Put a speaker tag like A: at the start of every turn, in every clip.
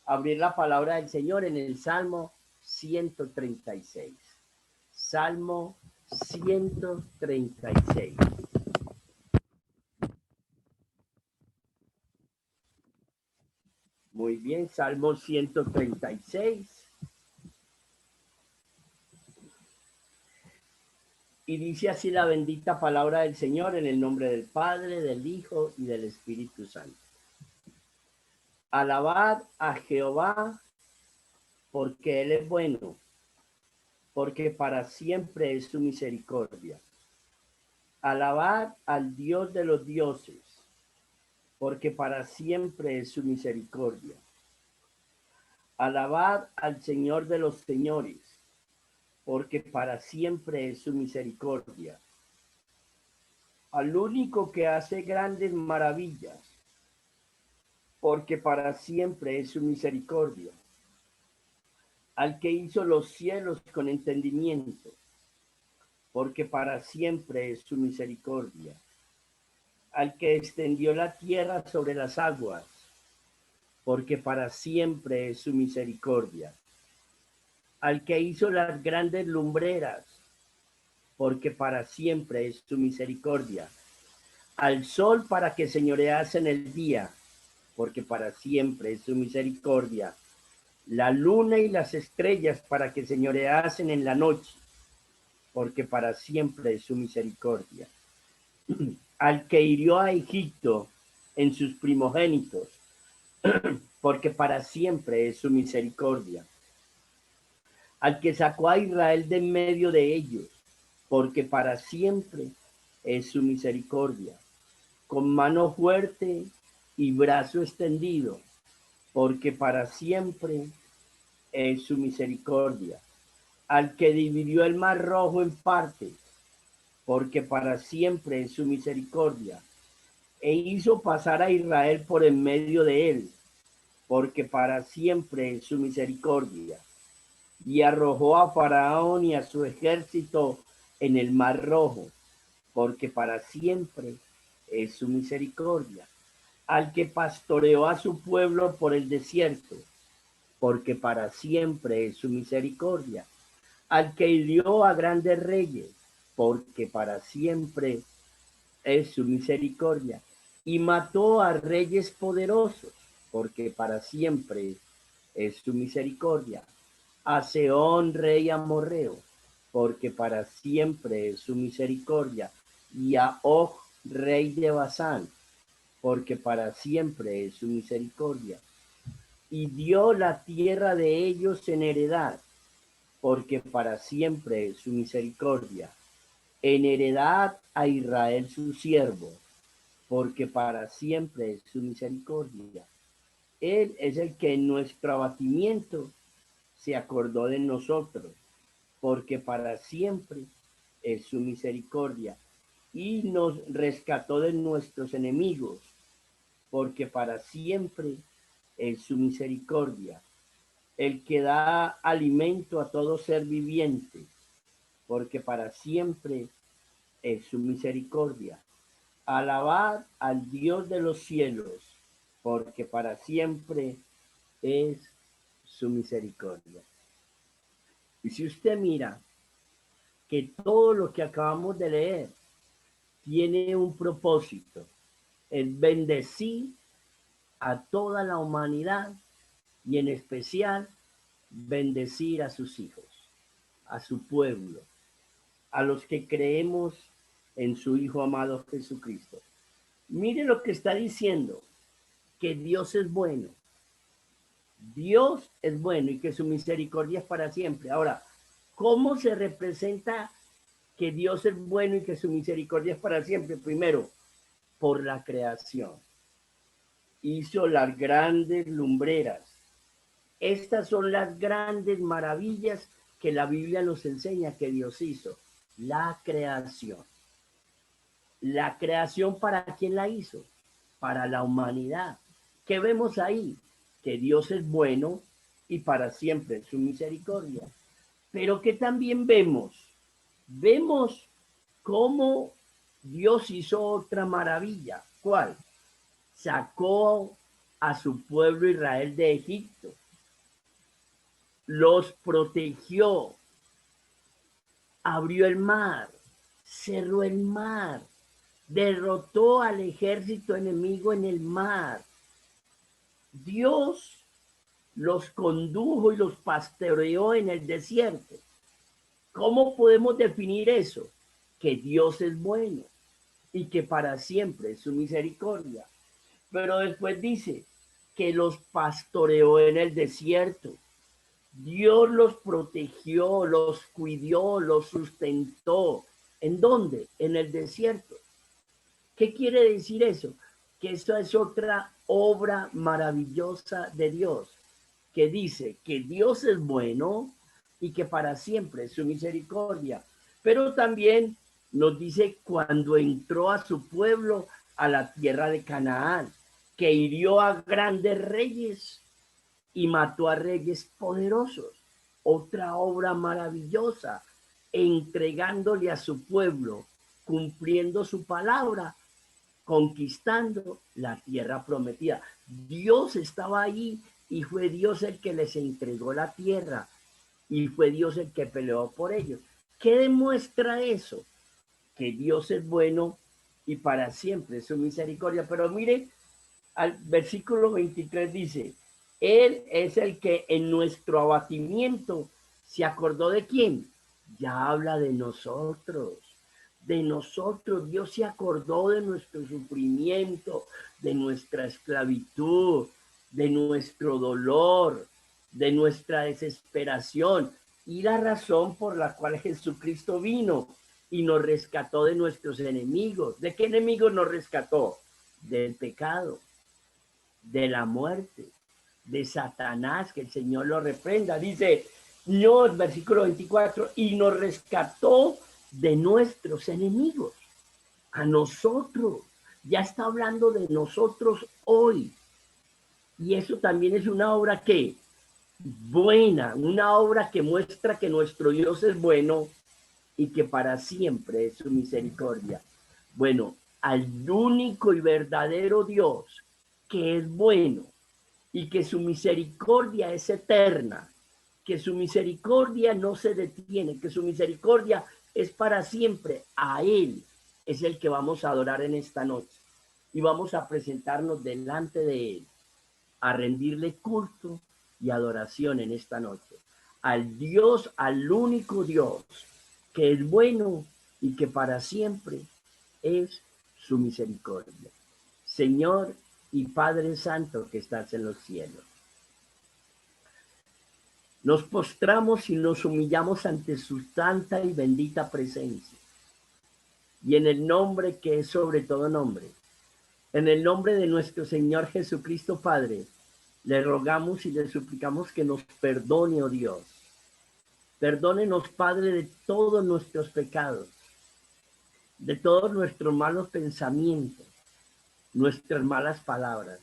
A: abrir la palabra del Señor en el Salmo 136. Salmo 136. Muy bien, Salmo 136. Y dice así la bendita palabra del Señor en el nombre del Padre, del Hijo y del Espíritu Santo. Alabad a Jehová porque Él es bueno, porque para siempre es su misericordia. Alabad al Dios de los dioses, porque para siempre es su misericordia. Alabad al Señor de los señores, porque para siempre es su misericordia. Al único que hace grandes maravillas, porque para siempre es su misericordia. Al que hizo los cielos con entendimiento, porque para siempre es su misericordia. Al que extendió la tierra sobre las aguas, porque para siempre es su misericordia. Al que hizo las grandes lumbreras, porque para siempre es su misericordia. Al sol para que señorease en el día, porque para siempre es su misericordia. La luna y las estrellas para que señoreasen en la noche, porque para siempre es su misericordia. Al que hirió a Egipto en sus primogénitos, porque para siempre es su misericordia. Al que sacó a Israel de en medio de ellos, porque para siempre es su misericordia. Con mano fuerte y brazo extendido, porque para siempre es su misericordia. Al que dividió el mar rojo en partes, porque para siempre es su misericordia. E hizo pasar a Israel por en medio de él, porque para siempre es su misericordia. Y arrojó a Faraón y a su ejército en el mar rojo, porque para siempre es su misericordia. Al que pastoreó a su pueblo por el desierto, porque para siempre es su misericordia. Al que hirió a grandes reyes, porque para siempre es su misericordia. Y mató a reyes poderosos, porque para siempre es su misericordia. A Sehón, rey amorreo, porque para siempre es su misericordia. Y a Og, rey de Basán, porque para siempre es su misericordia. Y dio la tierra de ellos en heredad, porque para siempre es su misericordia. En heredad a Israel su siervo, porque para siempre es su misericordia. Él es el que en nuestro abatimiento se acordó de nosotros, porque para siempre es su misericordia. Y nos rescató de nuestros enemigos, porque para siempre es su misericordia. El que da alimento a todo ser viviente, porque para siempre es su misericordia. Alabad al Dios de los cielos, porque para siempre es su misericordia. Y si usted mira que todo lo que acabamos de leer tiene un propósito, el bendecir a toda la humanidad y en especial bendecir a sus hijos, a su pueblo, a los que creemos en su Hijo amado Jesucristo. Mire lo que está diciendo, que Dios es bueno. Dios es bueno y que su misericordia es para siempre. Ahora, ¿cómo se representa que Dios es bueno y que su misericordia es para siempre? Primero, por la creación. Hizo las grandes lumbreras. Estas son las grandes maravillas que la Biblia nos enseña que Dios hizo. La creación. La creación, ¿para quién la hizo? Para la humanidad. ¿Qué vemos ahí? Que Dios es bueno y para siempre su misericordia. Pero que también vemos cómo Dios hizo otra maravilla. ¿Cuál? Sacó a su pueblo Israel de Egipto. los protegió, abrió el mar, cerró el mar, derrotó al ejército enemigo en el mar. Dios los condujo y los pastoreó en el desierto. ¿Cómo podemos definir eso? Que Dios es bueno y que para siempre es su misericordia. Pero después dice que los pastoreó en el desierto. Dios los protegió, los cuidó, los sustentó. ¿En dónde? En el desierto. ¿Qué quiere decir eso? Que esa es otra obra maravillosa de Dios, que dice que Dios es bueno y que para siempre es su misericordia. Pero también nos dice cuando entró a su pueblo a la tierra de Canaán, que hirió a grandes reyes y mató a reyes poderosos. Otra obra maravillosa, entregándole a su pueblo, cumpliendo su palabra, conquistando la tierra prometida. Dios estaba ahí y fue Dios el que les entregó la tierra y fue Dios el que peleó por ellos. ¿Qué demuestra eso? Que Dios es bueno y para siempre es su misericordia. Pero mire, al versículo 23 dice, Él es el que en nuestro abatimiento se acordó de quién. Ya habla de nosotros. De nosotros, Dios se acordó de nuestro sufrimiento, de nuestra esclavitud, de nuestro dolor, de nuestra desesperación y la razón por la cual Jesucristo vino y nos rescató de nuestros enemigos. ¿De qué enemigos nos rescató? Del pecado, de la muerte, de Satanás, que el Señor lo reprenda. Dice Dios, versículo 24, y nos rescató de nuestros enemigos, a nosotros. Ya está hablando de nosotros hoy. Y eso también es una obra que buena, una obra que muestra que nuestro Dios es bueno y que para siempre es su misericordia. Bueno, al único y verdadero Dios que es bueno y que su misericordia es eterna, que su misericordia no se detiene, que su misericordia es para siempre. A Él es el que vamos a adorar en esta noche y vamos a presentarnos delante de Él, a rendirle culto y adoración en esta noche. Al Dios, al único Dios, que es bueno y que para siempre es su misericordia. Señor y Padre Santo que estás en los cielos, nos postramos y nos humillamos ante su santa y bendita presencia. Y en el nombre que es sobre todo nombre, en el nombre de nuestro Señor Jesucristo Padre, le rogamos y le suplicamos que nos perdone, oh Dios. Perdónenos, Padre, de todos nuestros pecados, de todos nuestros malos pensamientos, nuestras malas palabras.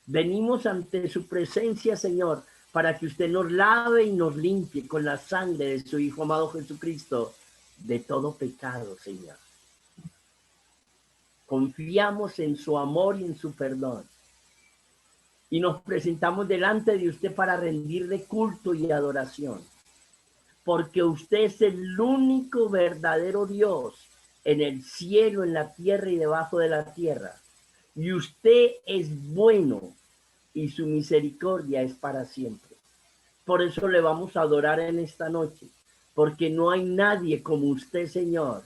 A: Venimos ante su presencia, Señor, para que usted nos lave y nos limpie con la sangre de su Hijo amado Jesucristo de todo pecado, Señor. Confiamos en su amor y en su perdón. Y nos presentamos delante de usted para rendirle culto y adoración. Porque usted es el único verdadero Dios en el cielo, en la tierra y debajo de la tierra. Y usted es bueno y su misericordia es para siempre. Por eso le vamos a adorar en esta noche, porque no hay nadie como usted, Señor.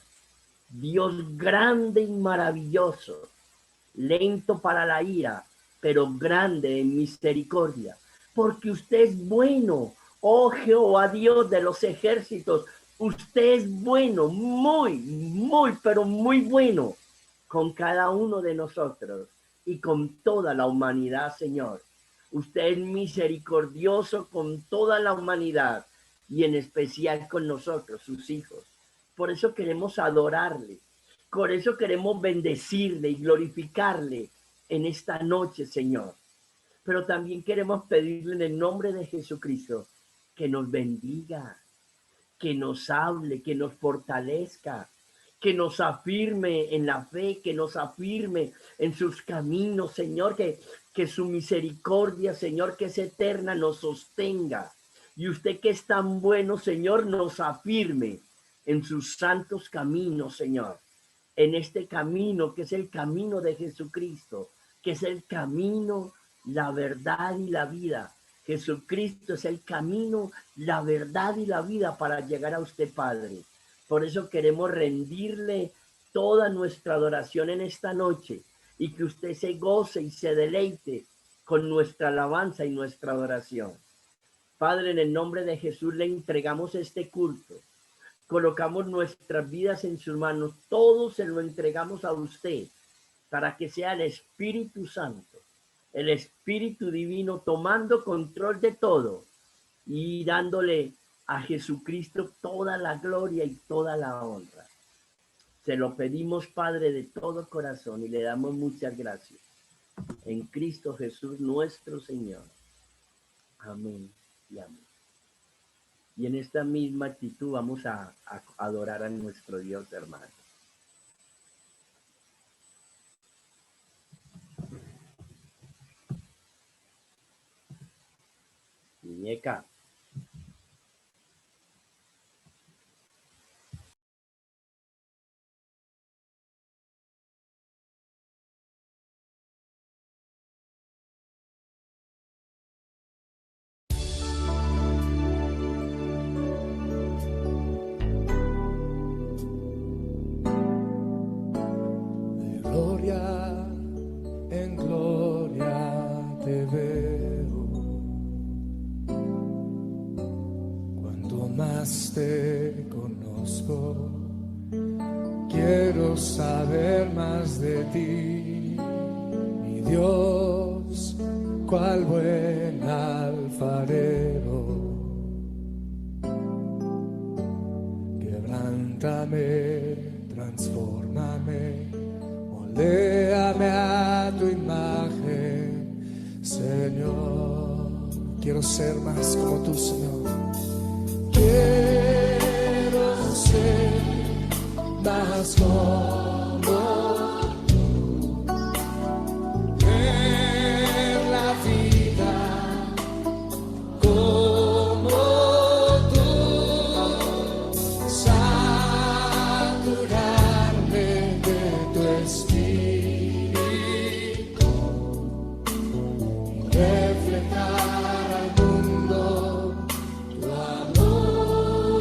A: Dios grande y maravilloso, lento para la ira, pero grande en misericordia, porque usted es bueno, oh Jehová Dios de los ejércitos. Usted es bueno, muy, pero muy bueno con cada uno de nosotros y con toda la humanidad, Señor. Usted es misericordioso con toda la humanidad y en especial con nosotros, sus hijos. Por eso queremos adorarle. Por eso queremos bendecirle y glorificarle en esta noche, Señor. Pero también queremos pedirle en el nombre de Jesucristo que nos bendiga, que nos hable, que nos fortalezca, que nos afirme en la fe, que nos afirme en sus caminos, Señor, que su misericordia, Señor, que es eterna, nos sostenga. Y usted que es tan bueno, Señor, nos afirme en sus santos caminos, Señor. En este camino que es el camino de Jesucristo, que es el camino, la verdad y la vida. Jesucristo es el camino, la verdad y la vida para llegar a usted, Padre. Por eso queremos rendirle toda nuestra adoración en esta noche y que usted se goce y se deleite con nuestra alabanza y nuestra adoración. Padre, en el nombre de Jesús le entregamos este culto. Colocamos nuestras vidas en sus manos. Todo se lo entregamos a usted para que sea el Espíritu Santo, el Espíritu Divino tomando control de todo y dándole a Jesucristo toda la gloria y toda la honra. Se lo pedimos, Padre, de todo corazón y le damos muchas gracias. En Cristo Jesús nuestro Señor. Amén y amén. Y en esta misma actitud vamos a adorar a nuestro Dios, hermano. Muñeca.
B: En gloria te veo, cuanto más te conozco, quiero saber más de ti, mi Dios, cual buen alfarero. Quebrántame, transfórmame, moléame a tu imagen, Señor. Quiero ser más como tú, Señor. Quiero ser más como tú. Ver la vida como tú. Saturarme de tu espíritu y reflejar al mundo tu amor.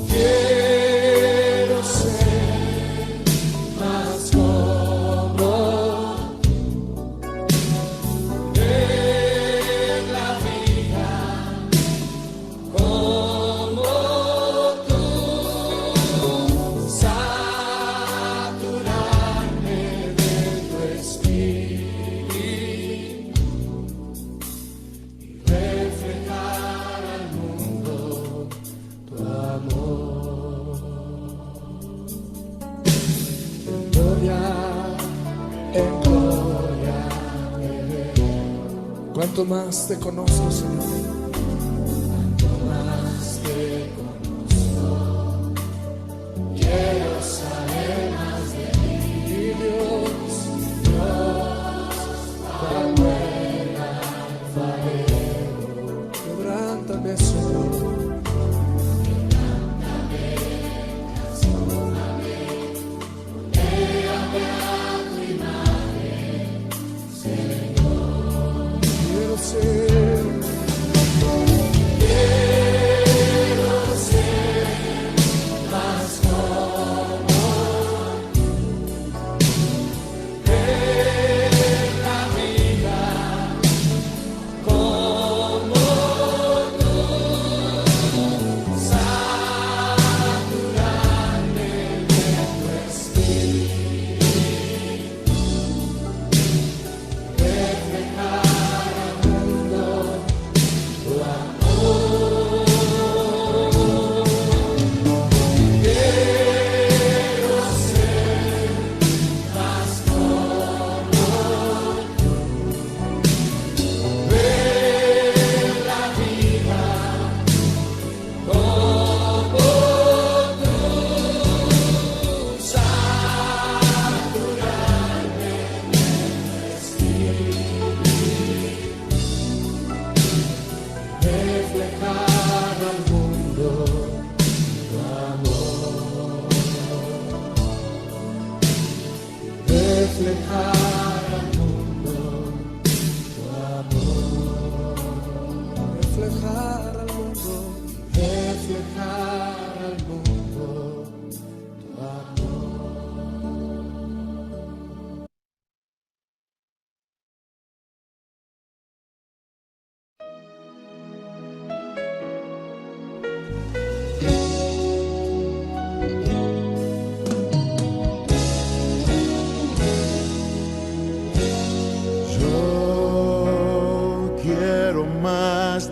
B: Quiero ser más como tú, ver la vida como tú, saturarme de tu espíritu y reflejar al mundo tu amor. En gloria te veo. Cuanto más te conozco, Señor. Cuanto más te conozco, quiero saber más de ti, Dios, Dios, cual buen alfarero. Quebrántame, Señor. Quiero ser más como tú, ver la vida como tú, saturarme de tu espíritu, reflejar al mundo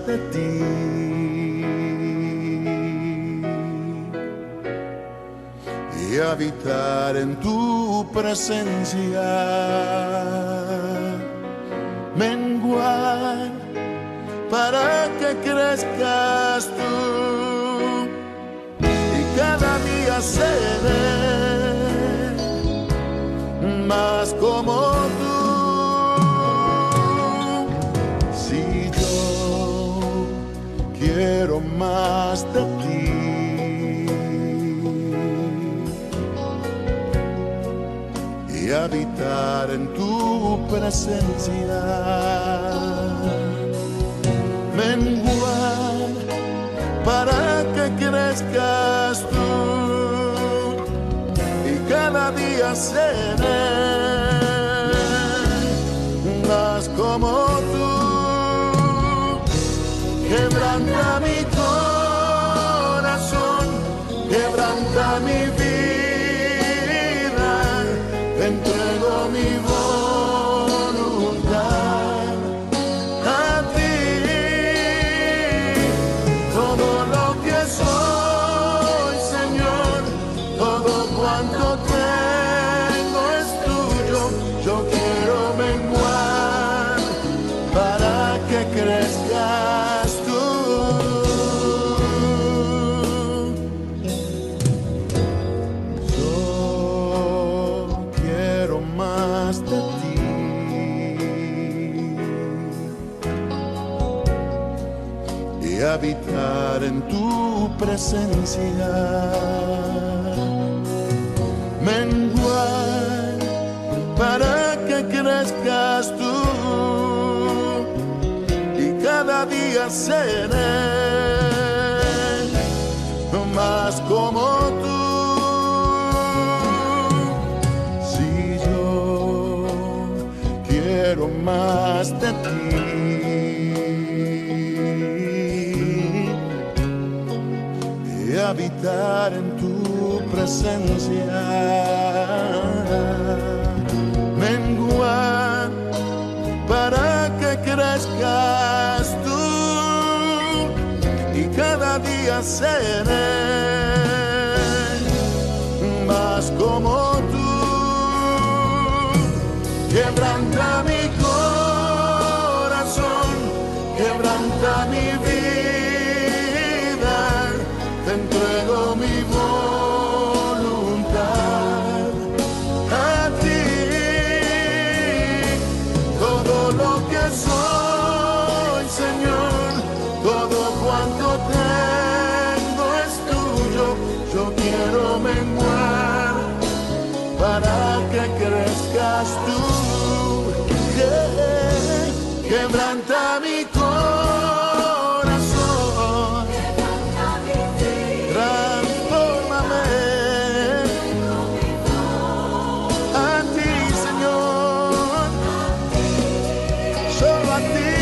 C: de ti y habitar en tu presencia, menguar para que crezcas tú y cada día seré más como tú. Si yo quiero más de ti, y habitar en tu presencia, menguar para que crezcas tú y cada día seré más como tú. Quebranta mi corazón, quebranta mi vida, te entrego mi voluntad a ti. Todo lo que soy, Señor, todo cuanto tengo es tuyo. Yo quiero menguar para que crezcas tú. Yo quiero más de ti y habitar en tu presencia, menguar para que crezcas tú y cada día seré más como tú. Si yo quiero más de ti y habitar en tu presencia, menguar para que crezcas tú y cada día seré más como tú. Quebranta mi corazón, quebranta mi vida, te entrego mi voluntad a ti. Todo lo que soy, Señor, todo cuanto tengo es tuyo. Yo quiero menguar para que crezcas tú. Quebranta mi corazón, transfórmame a ti, Señor, solo a ti.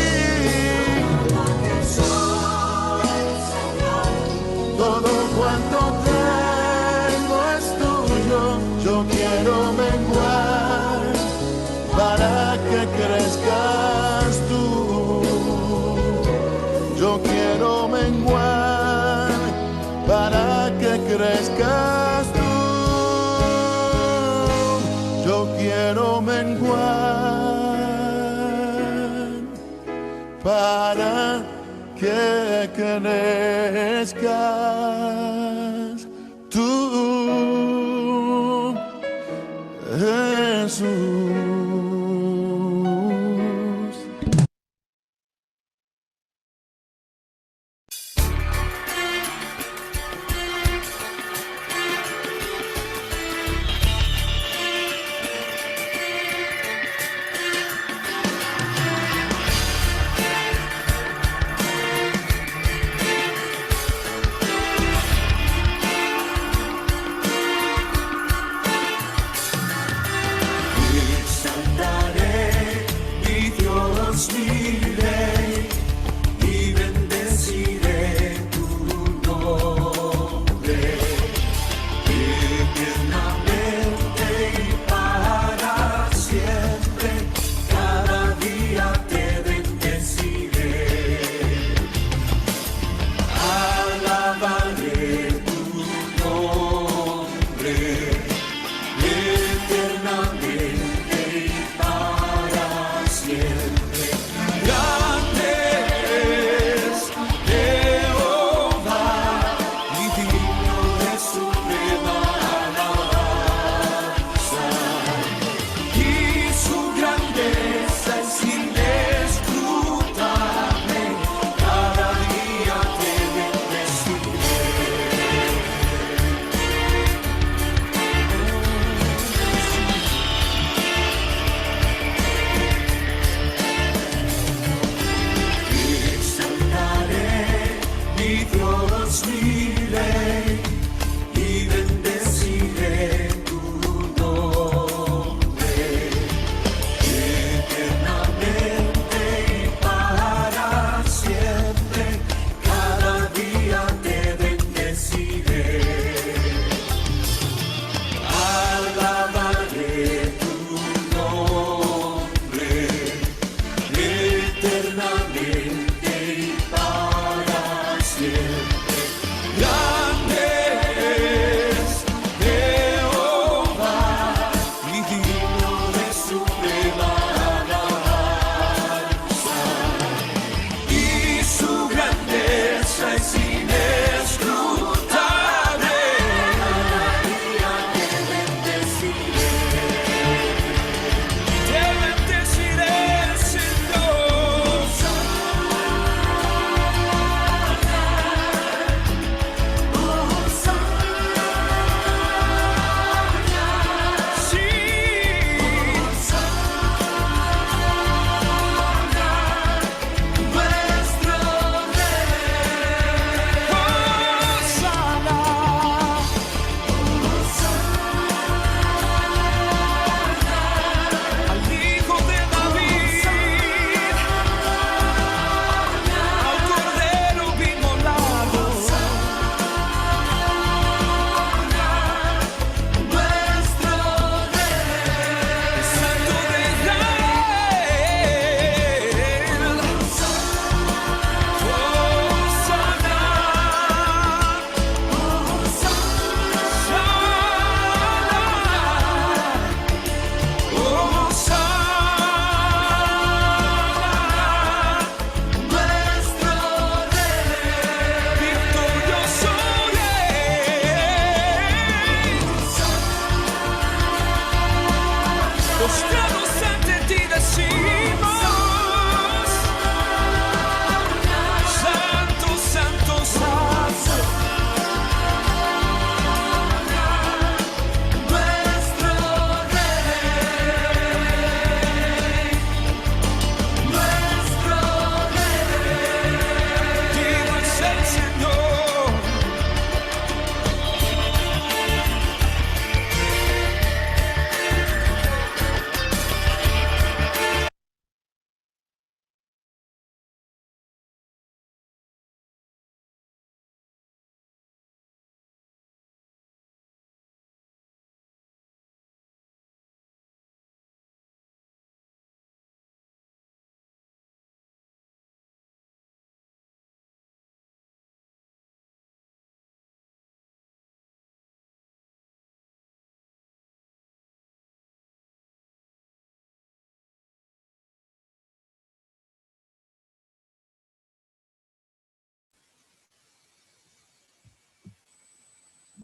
C: Todo cuanto tengo es tuyo. Yo quiero menguar para que crezcas tú. Yo quiero menguar para que crezcas tú. Yo quiero menguar para que crezcas tú, Jesús.
B: eternamente y para siempre. Grande es Jehová y digno de suprema alabanza, y su grandeza es inescrutable. Te bendeciré, Señor.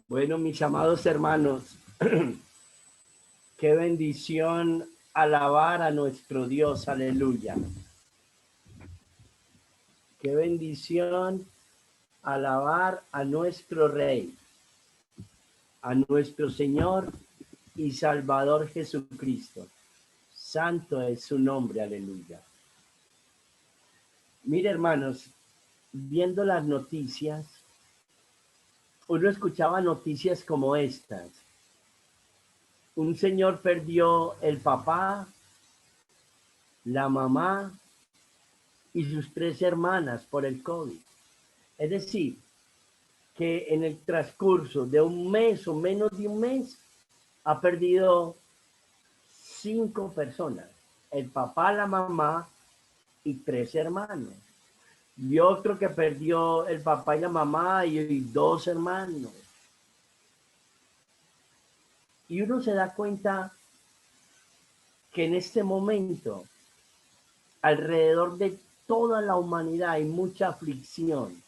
A: Bueno, mis amados hermanos, qué bendición alabar a nuestro Dios, aleluya. Qué bendición alabar a nuestro Rey, a nuestro Señor y Salvador Jesucristo. Santo es su nombre, aleluya. Mire, hermanos, viendo las noticias, uno escuchaba noticias como estas. Un señor perdió el papá, la mamá y sus 3 hermanas por el COVID. Es decir, que en el transcurso de un mes o menos de un mes ha perdido 5 personas. El papá, la mamá y 3 hermanos. Y otro que perdió el papá y la mamá y 2 hermanos. Y uno se da cuenta que en este momento, alrededor de toda la humanidad hay mucha aflicción,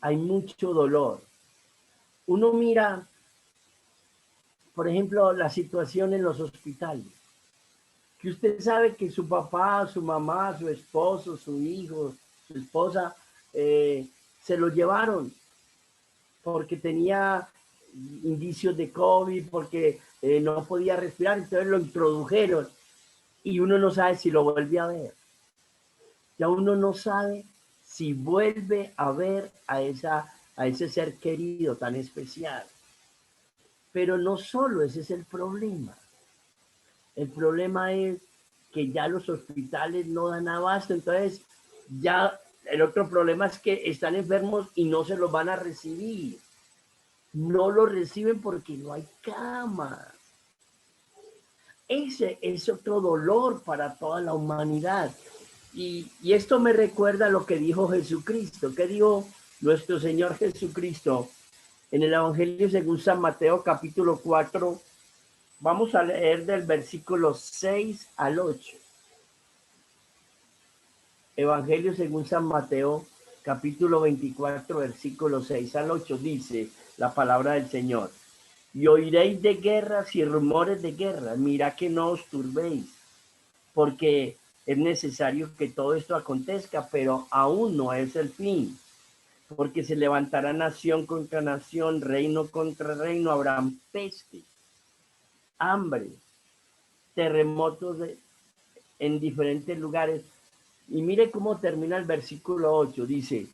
A: hay mucho dolor. Uno mira, por ejemplo, la situación en los hospitales, que usted sabe que su papá, su mamá, su esposo, su hijo, su esposa, se lo llevaron porque tenía indicios de COVID, porque no podía respirar, entonces lo introdujeron y uno no sabe si lo vuelve a ver. Ya uno no sabe si vuelve a ver a ese ser querido tan especial. Pero no solo ese es el problema. El problema es que ya los hospitales no dan abasto, entonces ya el otro problema es que están enfermos y no se los van a recibir. No lo reciben porque no hay camas. Ese es otro dolor para toda la humanidad. Y esto me recuerda lo que dijo Jesucristo. ¿Qué dijo nuestro Señor Jesucristo en el Evangelio según San Mateo capítulo 4? Vamos a leer del versículo 6 al 8. Evangelio según San Mateo capítulo 24, versículo 6 al 8, dice la palabra del Señor. Y oiréis de guerras y rumores de guerras. Mira que no os turbéis, porque es necesario que todo esto acontezca, pero aún no es el fin. Porque se levantará nación contra nación, reino contra reino, habrán peste, hambre, terremotos en diferentes lugares. Y mire cómo termina el versículo 8, dice,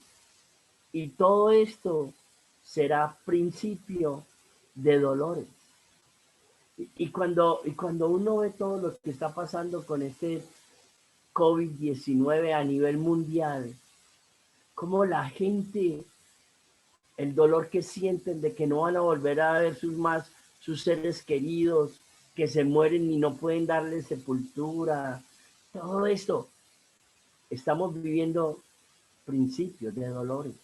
A: y todo esto será principio de dolores. Y cuando uno ve todo lo que está pasando con este COVID-19 a nivel mundial, como la gente, el dolor que sienten de que no van a volver a ver sus seres queridos, que se mueren y no pueden darle sepultura, todo esto, estamos viviendo principios de dolores.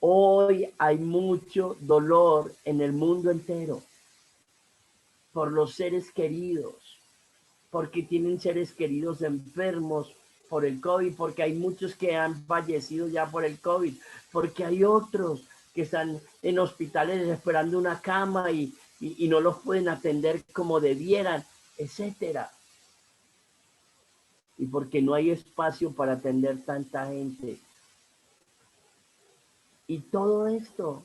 A: Hoy hay mucho dolor en el mundo entero por los seres queridos, porque tienen seres queridos enfermos por el COVID, porque hay muchos que han fallecido ya por el COVID, porque hay otros que están en hospitales esperando una cama y no los pueden atender como debieran, etcétera. Y porque no hay espacio para atender tanta gente. Y todo esto,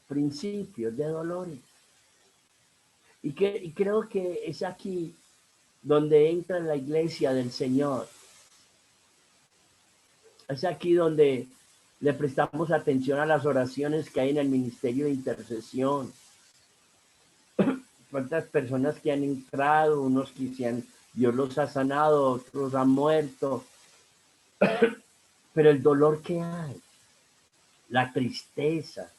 A: principios de dolores. Y creo que es aquí donde entra la iglesia del Señor. Es aquí donde le prestamos atención a las oraciones que hay en el ministerio de intercesión. Cuántas personas que han entrado, unos que Dios los ha sanado, otros han muerto. Pero el dolor que hay, la tristeza,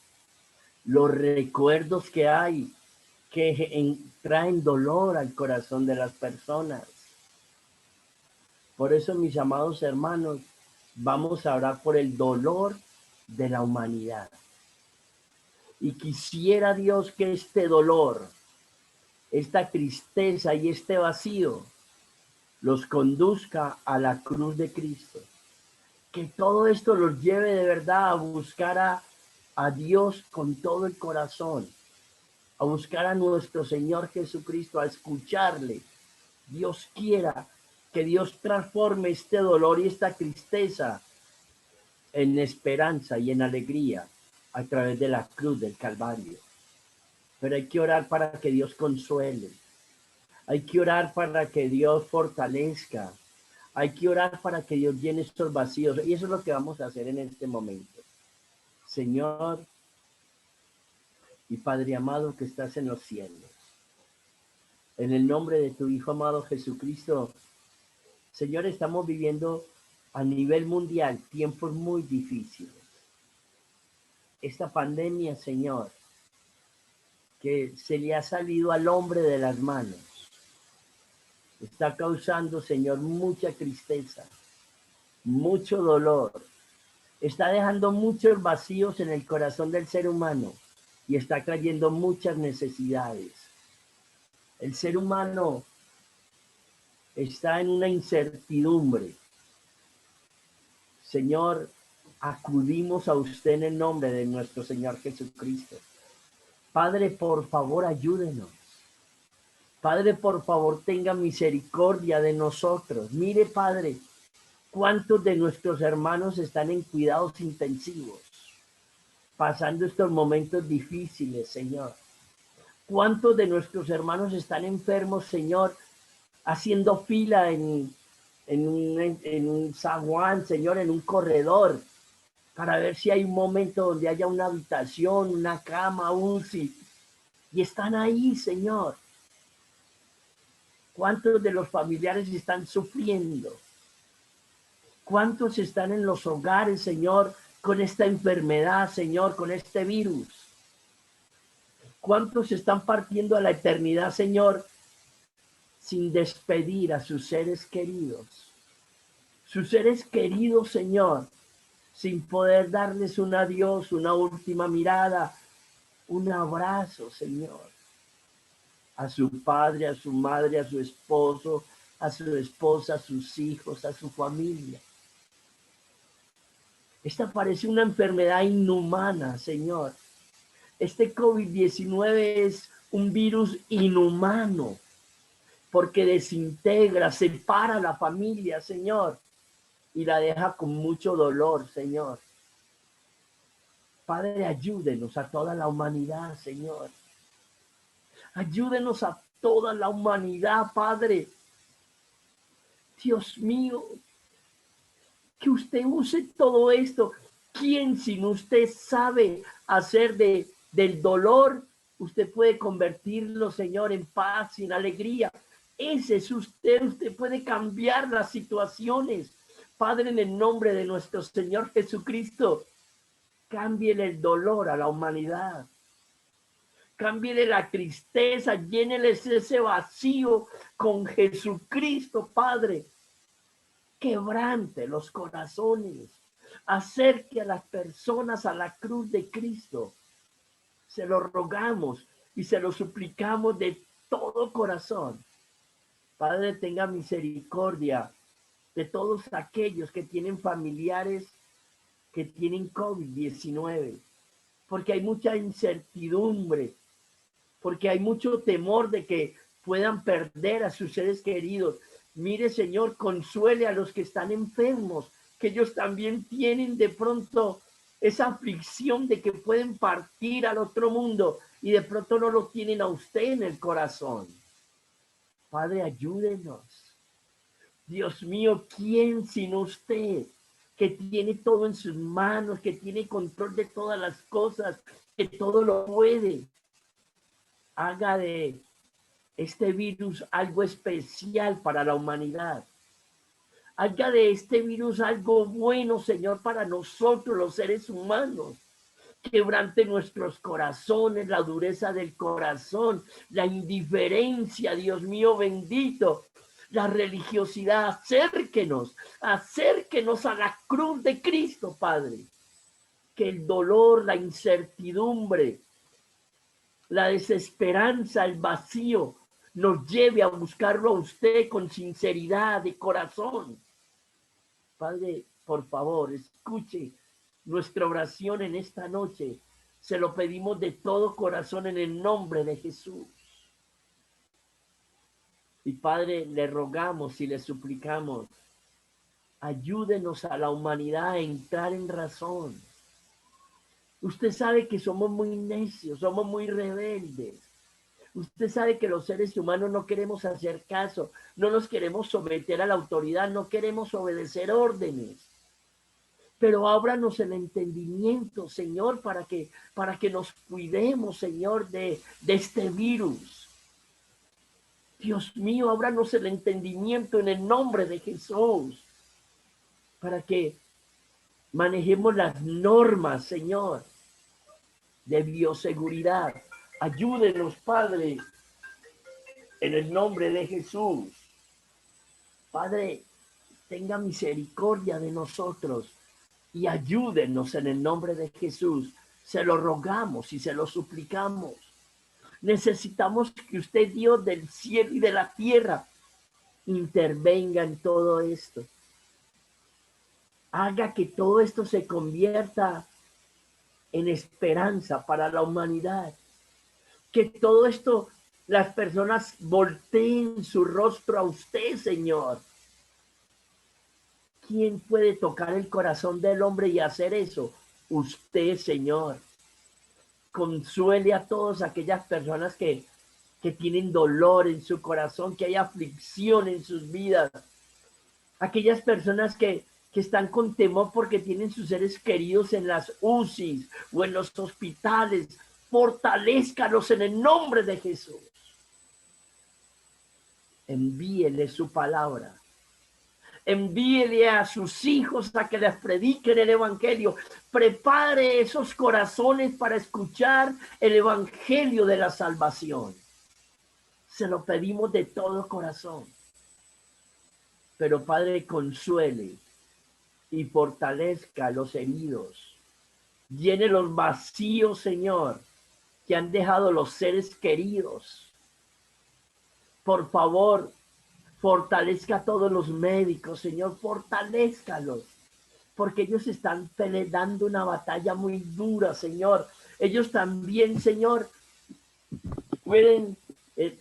A: los recuerdos que hay, que traen dolor al corazón de las personas. Por eso, mis amados hermanos, vamos a orar por el dolor de la humanidad. Y quisiera Dios que este dolor, esta tristeza y este vacío los conduzca a la cruz de Cristo. Que todo esto los lleve de verdad a buscar a Dios con todo el corazón, a buscar a nuestro Señor Jesucristo, a escucharle. Dios quiera que Dios transforme este dolor y esta tristeza en esperanza y en alegría a través de la cruz del Calvario. Pero hay que orar para que Dios consuele. Hay que orar para que Dios fortalezca. Hay que orar para que Dios llene estos vacíos. Y eso es lo que vamos a hacer en este momento. Señor y Padre amado que estás en los cielos, en el nombre de tu Hijo amado Jesucristo, Señor, estamos viviendo a nivel mundial tiempos muy difíciles. Esta pandemia, Señor, que se le ha salido al hombre de las manos, está causando, Señor, mucha tristeza, mucho dolor. Está dejando muchos vacíos en el corazón del ser humano y está trayendo muchas necesidades. El ser humano está en una incertidumbre. Señor, acudimos a usted en el nombre de nuestro Señor Jesucristo. Padre, por favor, ayúdenos. Padre, por favor, tenga misericordia de nosotros. Mire, Padre, cuántos de nuestros hermanos están en cuidados intensivos, pasando estos momentos difíciles, Señor. Cuántos de nuestros hermanos están enfermos, Señor, haciendo fila en un zaguán, Señor, en un corredor, para ver si hay un momento donde haya una habitación, una cama, UCI. Y están ahí, Señor. ¿Cuántos de los familiares están sufriendo? ¿Cuántos están en los hogares, Señor, con esta enfermedad, Señor, con este virus? ¿Cuántos están partiendo a la eternidad, Señor, sin despedir a sus seres queridos? sus seres queridos, Señor, sin poder darles un adiós, una última mirada, un abrazo, Señor, a su padre, a su madre, a su esposo, a su esposa, a sus hijos, a su familia. Esta parece una enfermedad inhumana, Señor. Este COVID-19 es un virus inhumano porque desintegra, separa a la familia, Señor, y la deja con mucho dolor, Señor. Padre, ayúdenos a toda la humanidad, Señor. Ayúdenos a toda la humanidad, Padre. Dios mío, que usted use todo esto. ¿Quién sin usted sabe hacer del dolor? Usted puede convertirlo, Señor, en paz, en alegría. Ese es usted. Usted puede cambiar las situaciones. Padre, en el nombre de nuestro Señor Jesucristo, cámbiele el dolor a la humanidad. Cámbiele la tristeza, lléneles ese vacío con Jesucristo, Padre. Quebrante los corazones, acerque a las personas a la cruz de Cristo. Se lo rogamos y se lo suplicamos de todo corazón. Padre, tenga misericordia de todos aquellos que tienen familiares que tienen COVID-19, porque hay mucha incertidumbre, porque hay mucho temor de que puedan perder a sus seres queridos. Mire, Señor, consuele a los que están enfermos, que ellos también tienen de pronto esa aflicción de que pueden partir al otro mundo y de pronto no lo tienen a usted en el corazón. Padre, ayúdenos. Dios mío, ¿quién sin usted, que tiene todo en sus manos, que tiene control de todas las cosas, que todo lo puede? Haga de este virus algo especial para la humanidad. Haga de este virus algo bueno, Señor, para nosotros los seres humanos. Quebrante nuestros corazones, la dureza del corazón, la indiferencia, Dios mío bendito, la religiosidad. Acérquenos a la cruz de Cristo, Padre. Que el dolor, la incertidumbre, la desesperanza, el vacío, nos lleve a buscarlo a usted con sinceridad de corazón. Padre, por favor, escuche nuestra oración en esta noche. Se lo pedimos de todo corazón en el nombre de Jesús. Y Padre, le rogamos y le suplicamos, ayúdenos a la humanidad a entrar en razón. Usted sabe que somos muy necios, somos muy rebeldes. Usted sabe que los seres humanos no queremos hacer caso, no nos queremos someter a la autoridad, no queremos obedecer órdenes. Pero ábranos el entendimiento, Señor, para que nos cuidemos, Señor, de este virus. Dios mío, ábranos el entendimiento en el nombre de Jesús, para que manejemos las normas, Señor, de bioseguridad. Ayúdenos, Padre, en el nombre de Jesús. Padre, tenga misericordia de nosotros y ayúdenos en el nombre de Jesús. Se lo rogamos y se lo suplicamos. Necesitamos que usted, Dios del cielo y de la tierra, intervenga en todo esto. Haga que todo esto se convierta en esperanza para la humanidad. Que todo esto, las personas volteen su rostro a usted, Señor. ¿Quién puede tocar el corazón del hombre y hacer eso? Usted, Señor. Consuele a todas aquellas personas que tienen dolor en su corazón, que hay aflicción en sus vidas. Aquellas personas que están con temor porque tienen sus seres queridos en las UCIs o en los hospitales. Fortalézcalos en el nombre de Jesús. Envíele su palabra. Envíele a sus hijos a que les prediquen el evangelio. Prepare esos corazones para escuchar el evangelio de la salvación. Se lo pedimos de todo corazón. pero Padre, consuele y fortalezca a los heridos. Llene los vacíos, Señor, que han dejado los seres queridos. Por favor, fortalezca a todos los médicos, Señor, fortalézcalos, porque ellos están dando una batalla muy dura, Señor. Ellos también, Señor, pueden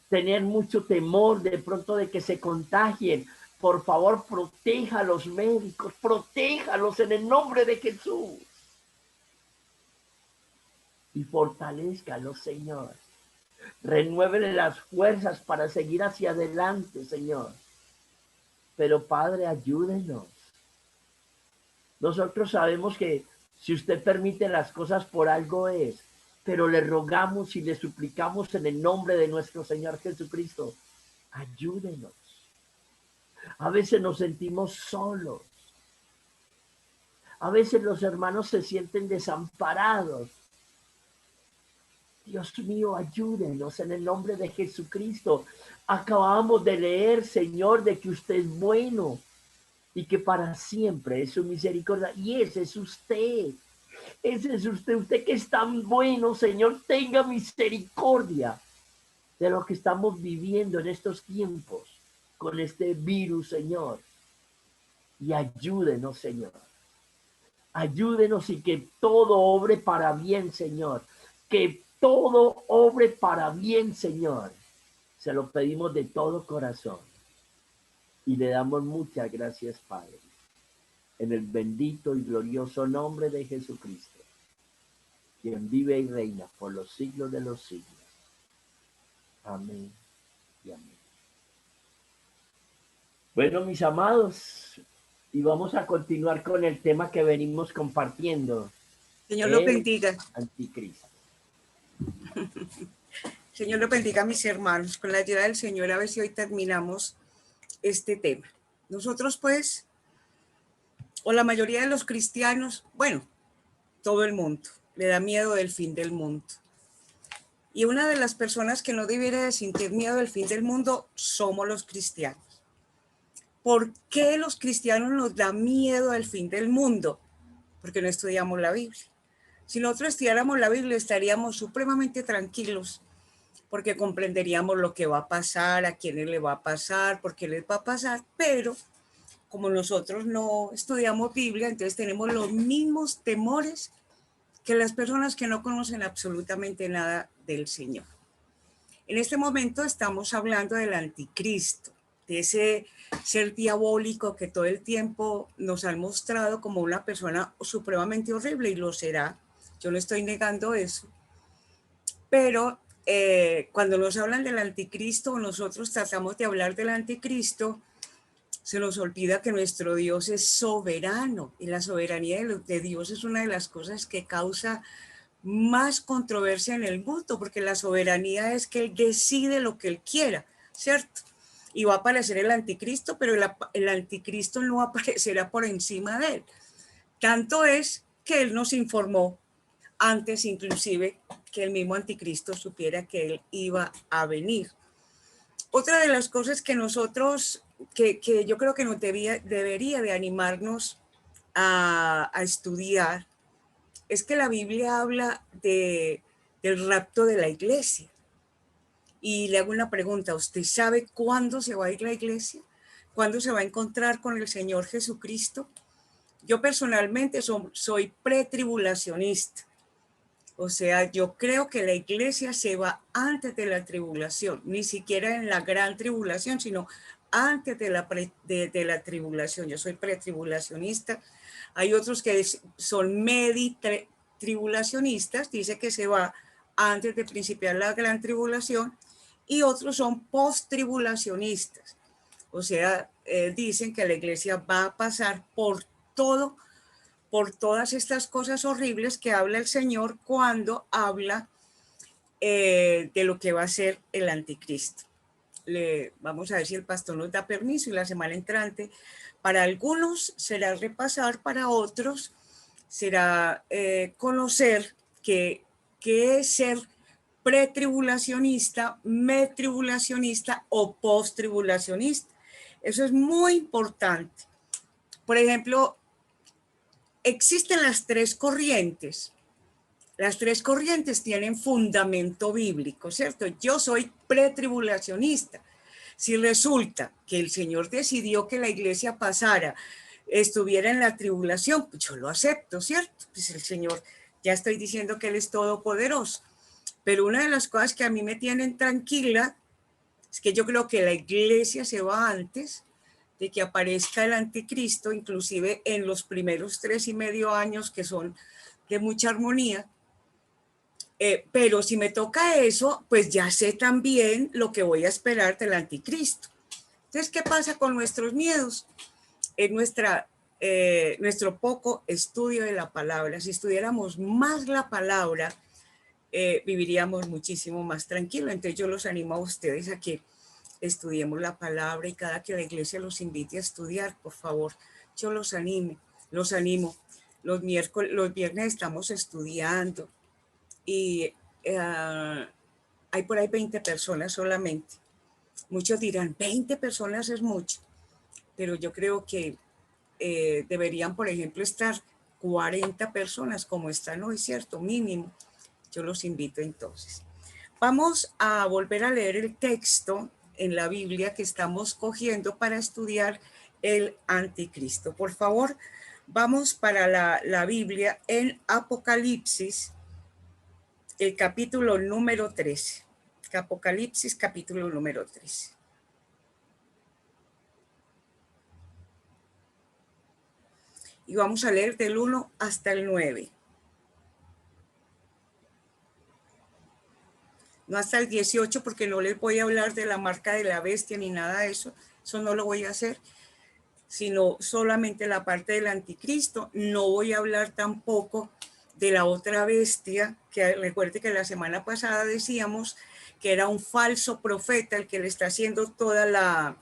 A: tener mucho temor de pronto de que se contagien. Por favor, proteja a los médicos, protéjalos en el nombre de Jesús. Y fortalézcalos, Señor. Renuévele las fuerzas para seguir hacia adelante, Señor. Pero Padre, ayúdenos. Nosotros sabemos que si usted permite las cosas por algo es, pero le rogamos y le suplicamos en el nombre de nuestro Señor Jesucristo, ayúdenos. A veces nos sentimos solos. A veces los hermanos se sienten desamparados. Dios mío, ayúdenos en el nombre de Jesucristo. Acabamos de leer, Señor, de que usted es bueno y que para siempre es su misericordia. Y ese es usted. Ese es usted. Usted que es tan bueno, Señor, tenga misericordia de lo que estamos viviendo en estos tiempos con este virus, Señor. Y ayúdenos, Señor. Ayúdenos y que todo obre para bien, Señor. Que todo obre para bien, Señor. Se lo pedimos de todo corazón. Y le damos muchas gracias, Padre. En el bendito y glorioso nombre de Jesucristo, quien vive y reina por los siglos de los siglos. Amén y amén. Bueno, mis amados, y vamos a continuar con el tema que venimos compartiendo.
D: Señor lo bendiga.
A: Anticristo.
D: Señor lo bendiga, mis hermanos. Con la ayuda del Señor, a ver si hoy terminamos este tema. Nosotros, pues, o la mayoría de los cristianos, bueno, todo el mundo, le da miedo del fin del mundo. Y una de las personas que no debiera de sentir miedo del fin del mundo somos los cristianos. ¿Por qué los cristianos nos da miedo al fin del mundo? Porque no estudiamos la Biblia. Si nosotros estudiáramos la Biblia, estaríamos supremamente tranquilos, porque comprenderíamos lo que va a pasar, a quiénes le va a pasar, por qué les va a pasar, pero como nosotros no estudiamos Biblia, entonces tenemos los mismos temores que las personas que no conocen absolutamente nada del Señor. En este momento estamos hablando del anticristo, de ese ser diabólico que todo el tiempo nos han mostrado como una persona supremamente horrible, y lo será. Yo no estoy negando eso. Pero cuando nos hablan del anticristo, nosotros tratamos de hablar del anticristo, se nos olvida que nuestro Dios es soberano, y la soberanía de Dios es una de las cosas que causa más controversia en el mundo, porque la soberanía es que Él decide lo que Él quiera, ¿cierto? Y va a aparecer el anticristo, pero el anticristo no aparecerá por encima de Él. Tanto es que Él nos informó antes inclusive que el mismo anticristo supiera que Él iba a venir. Otra de las cosas que nosotros, que yo creo que nos debería de animarnos a estudiar, es que la Biblia habla del rapto de la iglesia. Y le hago una pregunta, ¿usted sabe cuándo se va a ir la iglesia? ¿Cuándo se va a encontrar con el Señor Jesucristo? Yo personalmente soy pretribulacionista. O sea, yo creo que la iglesia se va antes de la tribulación, ni siquiera en la gran tribulación, sino antes de la tribulación. Yo soy pretribulacionista. Hay otros que son tribulacionistas, dice que se va antes de principiar la gran tribulación, y otros son post-tribulacionistas. O sea, dicen que la iglesia va a pasar por todas estas cosas horribles que habla el Señor cuando habla de lo que va a ser el anticristo. Vamos a ver si el pastor nos da permiso, y la semana entrante para algunos será repasar, para otros será conocer qué es ser pretribulacionista, medtribulacionista o posttribulacionista. Eso es muy importante. Por ejemplo, existen las tres corrientes. Las tres corrientes tienen fundamento bíblico, ¿cierto? Yo soy pretribulacionista. Si resulta que el Señor decidió que la iglesia pasara, estuviera en la tribulación, pues yo lo acepto, ¿cierto? Pues el Señor, ya estoy diciendo que Él es todopoderoso. Pero una de las cosas que a mí me tienen tranquila es que yo creo que la iglesia se va antes de que aparezca el anticristo, inclusive en los primeros 3,5 años que son de mucha armonía. Pero si me toca eso, pues ya sé también lo que voy a esperar del anticristo. Entonces, ¿qué pasa con nuestros miedos? En nuestro poco estudio de la palabra. Si estudiáramos más la palabra, viviríamos muchísimo más tranquilo. Entonces yo los animo a ustedes a que estudiemos la palabra y cada que la iglesia los invite a estudiar, por favor, yo los animo. Los viernes estamos estudiando y hay por ahí 20 personas solamente. Muchos dirán, 20 personas es mucho, pero yo creo que deberían, por ejemplo, estar 40 personas como están hoy, ¿cierto? Mínimo. Yo los invito entonces. Vamos a volver a leer el texto en la Biblia que estamos cogiendo para estudiar el anticristo. Por favor, vamos para la Biblia en Apocalipsis, el capítulo número 13. Apocalipsis, capítulo número 13. Y vamos a leer del 1 hasta el 9. No hasta el 18, porque no les voy a hablar de la marca de la bestia ni nada de eso. Eso no lo voy a hacer, sino solamente la parte del anticristo. No voy a hablar tampoco de la otra bestia, que recuerde que la semana pasada decíamos que era un falso profeta el que le está haciendo toda la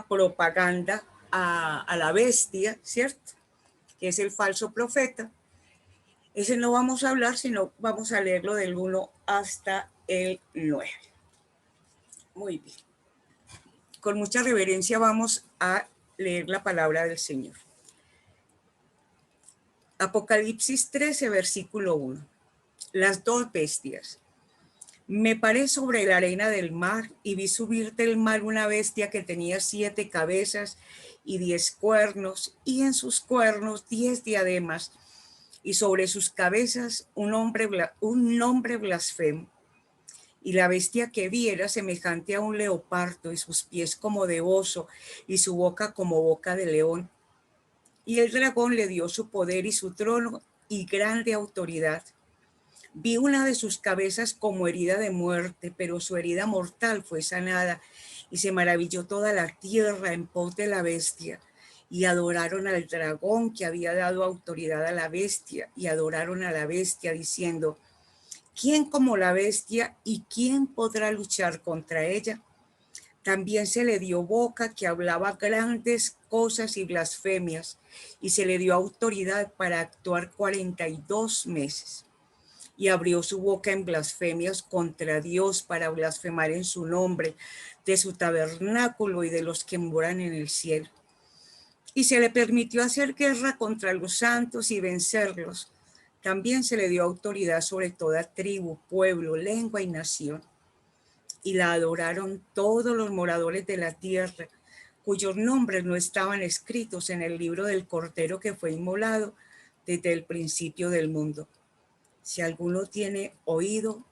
D: propaganda a la bestia, ¿cierto? Que es el falso profeta. Ese no vamos a hablar, sino vamos a leerlo del 1 hasta el 9. Muy bien. Con mucha reverencia vamos a leer la palabra del Señor. Apocalipsis 13, versículo 1. Las dos bestias. Me paré sobre la arena del mar y vi subir del mar una bestia que tenía 7 cabezas y 10 cuernos, y en sus cuernos 10 diademas, y sobre sus cabezas un nombre blasfemo. Y la bestia que vi era semejante a un leopardo, y sus pies como de oso, y su boca como boca de león. Y el dragón le dio su poder y su trono y grande autoridad. Vi una de sus cabezas como herida de muerte, pero su herida mortal fue sanada, y se maravilló toda la tierra en pos de la bestia. Y adoraron al dragón que había dado autoridad a la bestia, y adoraron a la bestia diciendo: ¿quién como la bestia y quién podrá luchar contra ella? También se le dio boca que hablaba grandes cosas y blasfemias, y se le dio autoridad para actuar 42 meses. Y abrió su boca en blasfemias contra Dios para blasfemar en su nombre, de su tabernáculo y de los que moran en el cielo. Y se le permitió hacer guerra contra los santos y vencerlos. También se le dio autoridad sobre toda tribu, pueblo, lengua y nación. Y la adoraron todos los moradores de la tierra, cuyos nombres no estaban escritos en el libro del Cordero que fue inmolado desde el principio del mundo. Si alguno tiene oído,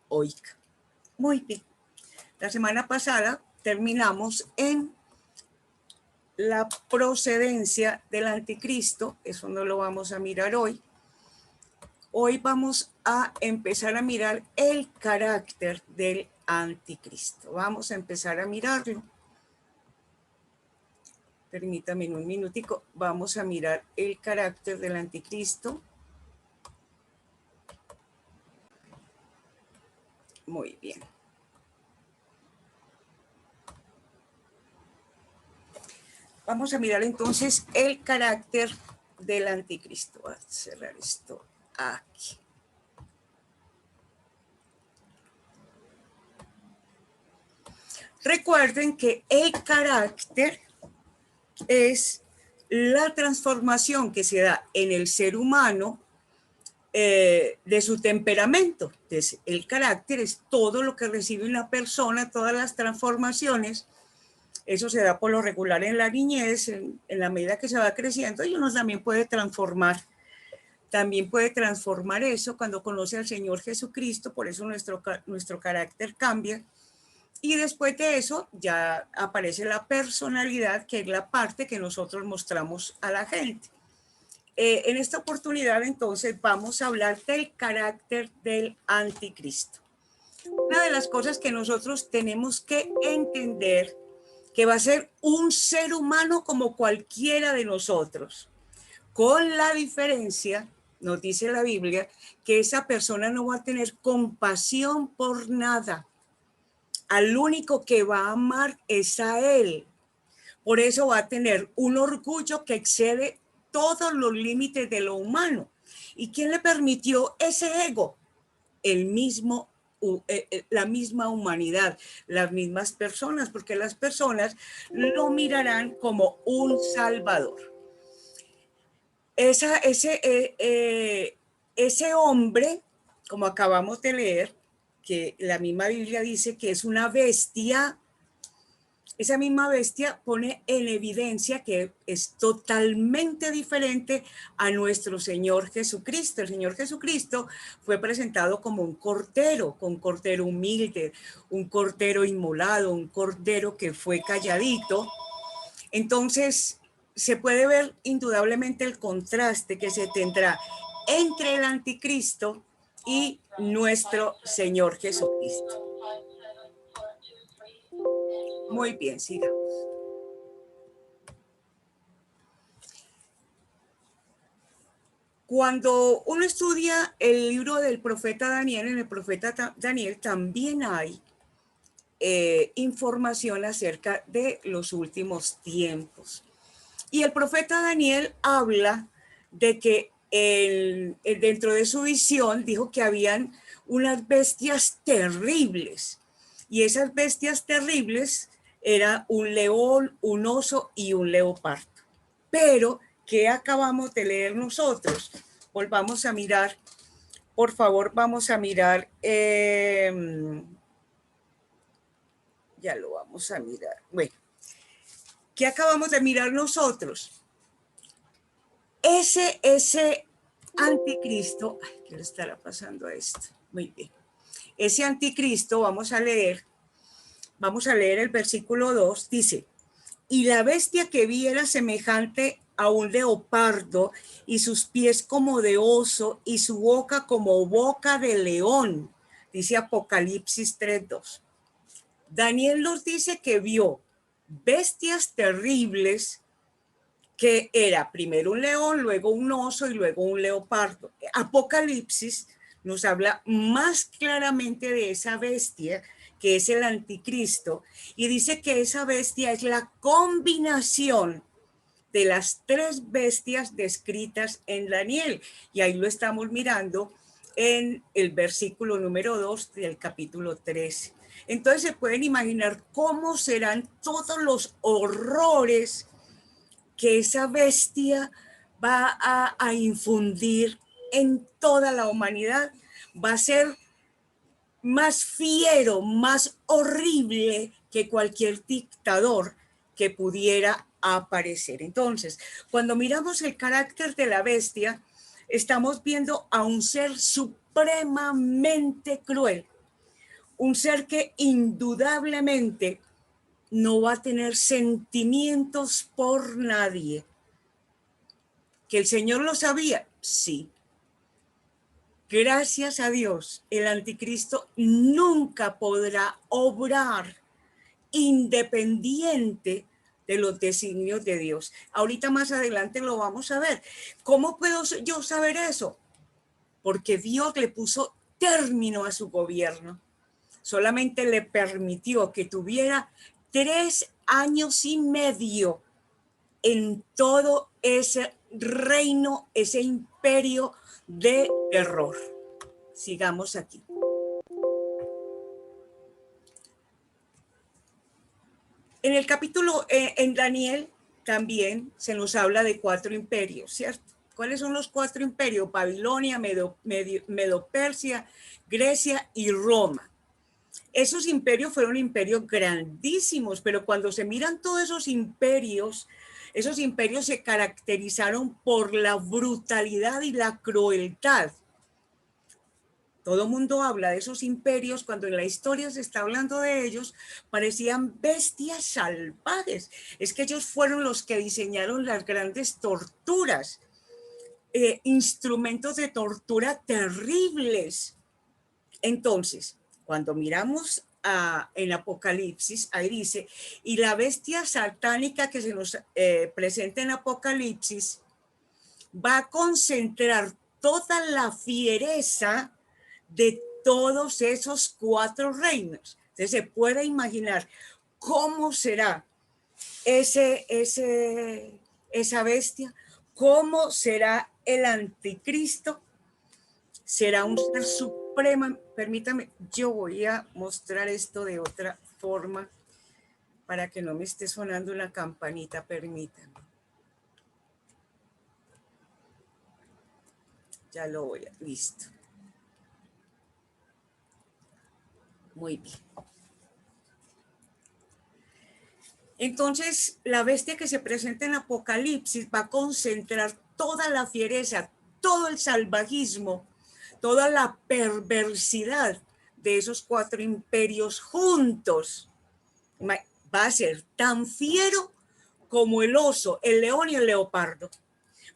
D: oiga. Muy bien. La semana pasada terminamos en la procedencia del anticristo. Eso no lo vamos a mirar hoy. Hoy vamos a empezar a mirar el carácter del anticristo. Vamos a empezar a mirarlo. Permítame un minutico. Vamos a mirar el carácter del anticristo. Muy bien. Vamos a mirar entonces el carácter del anticristo. Voy a cerrar esto aquí. Recuerden que el carácter es la transformación que se da en el ser humano de su temperamento. Entonces, el carácter es todo lo que recibe una persona, todas las transformaciones. Eso se da por lo regular en la niñez, en la medida que se va creciendo, y uno también puede transformar. También puede transformar eso cuando conoce al Señor Jesucristo, por eso nuestro carácter cambia. Y después de eso ya aparece la personalidad, que es la parte que nosotros mostramos a la gente. En esta oportunidad, entonces, vamos a hablar del carácter del anticristo. Una de las cosas que nosotros tenemos que entender, que va a ser un ser humano como cualquiera de nosotros, con la diferencia, nos dice la Biblia, que esa persona no va a tener compasión por nada. Al único que va a amar es a él. Por eso va a tener un orgullo que excede todos los límites de lo humano. ¿Y quién le permitió ese ego? La misma humanidad, las mismas personas, porque las personas lo mirarán como un salvador. Ese hombre, como acabamos de leer, que la misma Biblia dice que es una bestia, esa misma bestia pone en evidencia que es totalmente diferente a nuestro Señor Jesucristo. El Señor Jesucristo fue presentado como un cordero humilde, un cordero inmolado, un cordero que fue calladito. Entonces, se puede ver indudablemente el contraste que se tendrá entre el anticristo y nuestro Señor Jesucristo. Muy bien, sigamos. Cuando uno estudia el libro del profeta Daniel, en el profeta Daniel también hay información acerca de los últimos tiempos. Y el profeta Daniel habla de que dentro de su visión dijo que habían unas bestias terribles. Y esas bestias terribles eran un león, un oso y un leopardo. Pero, ¿qué acabamos de leer nosotros? Volvamos a mirar, por favor, vamos a mirar. Ya lo vamos a mirar. Bueno, ¿qué acabamos de mirar nosotros? Ese anticristo, ay, ¿qué le estará pasando a esto? Muy bien. Ese anticristo, vamos a leer el versículo 2, dice, y la bestia que vi era semejante a un leopardo, y sus pies como de oso, y su boca como boca de león, dice Apocalipsis 3:2. Daniel nos dice que vio bestias terribles, que era primero un león, luego un oso y luego un leopardo. Apocalipsis nos habla más claramente de esa bestia, que es el anticristo, y dice que esa bestia es la combinación de las tres bestias descritas en Daniel, y ahí lo estamos mirando en el versículo número 2 del capítulo 13. Entonces se pueden imaginar cómo serán todos los horrores que esa bestia va a infundir en toda la humanidad. Va a ser más fiero, más horrible que cualquier dictador que pudiera aparecer. Entonces, cuando miramos el carácter de la bestia, estamos viendo a un ser supremamente cruel, un ser que indudablemente no va a tener sentimientos por nadie. ¿Que el Señor lo sabía? Sí. Gracias a Dios, el anticristo nunca podrá obrar independiente de los designios de Dios. Ahorita más adelante lo vamos a ver. ¿Cómo puedo yo saber eso? Porque Dios le puso término a su gobierno. Solamente le permitió que tuviera 3 años y medio en todo ese reino, ese imperio de terror. Sigamos aquí. En el capítulo, en Daniel también se nos habla de 4 imperios, ¿cierto? ¿Cuáles son los 4 imperios? Babilonia, Medo-Persia, Grecia y Roma. Esos imperios fueron imperios grandísimos, pero cuando se miran todos esos imperios se caracterizaron por la brutalidad y la crueldad. Todo el mundo habla de esos imperios, cuando en la historia se está hablando de ellos, parecían bestias salvajes. Es que ellos fueron los que diseñaron las grandes torturas, instrumentos de tortura terribles. Entonces, cuando miramos en Apocalipsis, ahí dice, y la bestia satánica que se nos presenta en Apocalipsis va a concentrar toda la fiereza de todos esos 4 reinos. Entonces se puede imaginar cómo será esa bestia, cómo será el anticristo. Será un ser supremo. Permítame, yo voy a mostrar esto de otra forma para que no me esté sonando la campanita, permítame. Ya lo voy a, listo. Muy bien. Entonces, la bestia que se presenta en Apocalipsis va a concentrar toda la fiereza, todo el salvajismo, toda la perversidad de esos 4 imperios juntos. Va a ser tan fiero como el oso, el león y el leopardo.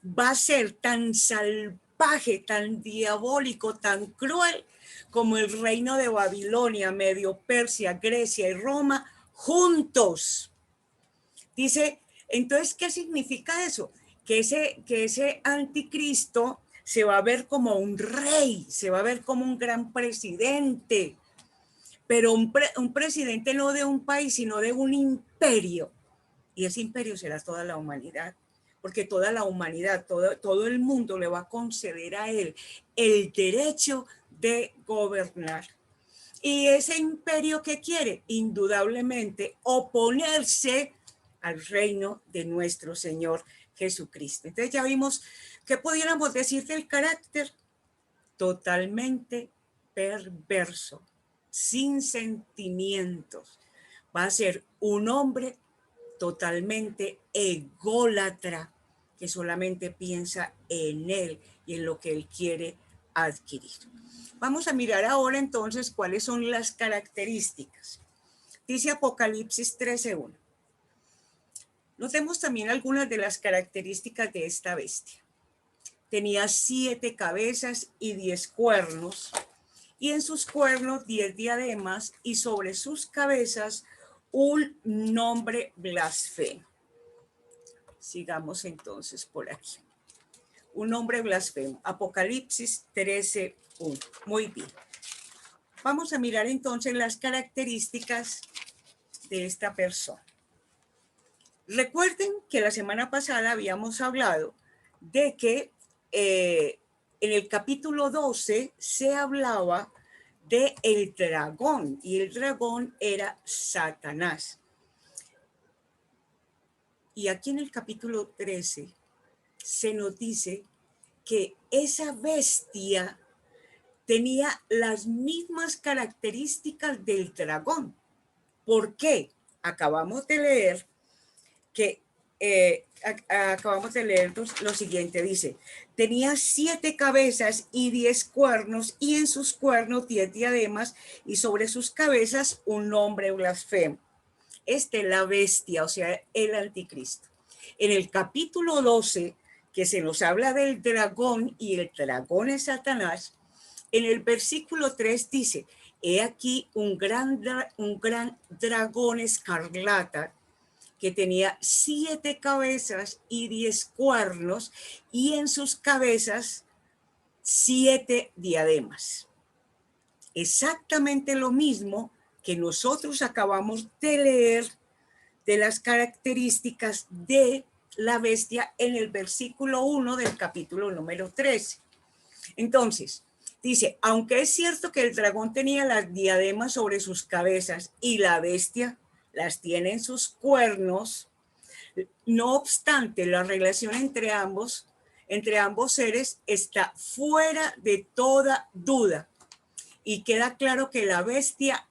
D: Va a ser tan salvaje, tan diabólico, tan cruel como el reino de Babilonia, Medio-Persia, Grecia y Roma juntos. Dice, entonces, ¿qué significa eso? Que ese anticristo se va a ver como un rey, se va a ver como un gran presidente, pero un presidente no de un país, sino de un imperio. Y ese imperio será toda la humanidad, porque toda la humanidad, todo el mundo le va a conceder a él el derecho de gobernar. Y ese imperio, ¿qué quiere? Indudablemente oponerse al reino de nuestro Señor Jesucristo. Entonces ya vimos que pudiéramos decir del carácter totalmente perverso, sin sentimientos. Va a ser un hombre totalmente ególatra, que solamente piensa en él y en lo que él quiere adquirir. Vamos a mirar ahora entonces cuáles son las características. Dice Apocalipsis 13:1. Notemos también algunas de las características de esta bestia. Tenía 7 cabezas y 10 cuernos, y en sus cuernos 10 diademas, y sobre sus cabezas un nombre blasfemo. Sigamos entonces por aquí. Un nombre blasfemo. Apocalipsis 13:1. Muy bien. Vamos a mirar entonces las características de esta persona. Recuerden que la semana pasada habíamos hablado de que en el capítulo 12 se hablaba de el dragón, y el dragón era Satanás. Y aquí en el capítulo 13 se nos dice que esa bestia tenía las mismas características del dragón. ¿Por qué? Acabamos de leer lo siguiente, dice, tenía 7 cabezas y 10 cuernos, y en sus cuernos 10 diademas, y sobre sus cabezas un nombre blasfemo. Esta es la bestia, o sea, el anticristo. En el capítulo 12, que se nos habla del dragón, y el dragón es Satanás, en el versículo 3 dice, he aquí un gran dragón escarlata, que tenía 7 cabezas y 10 cuernos, y en sus cabezas 7 diademas. Exactamente lo mismo que nosotros acabamos de leer de las características de la bestia en el versículo 1 del capítulo número 13. Entonces, dice, aunque es cierto que el dragón tenía las diademas sobre sus cabezas y la bestia las tiene en sus cuernos. No obstante, la relación entre ambos seres está fuera de toda duda. Y queda claro que la bestia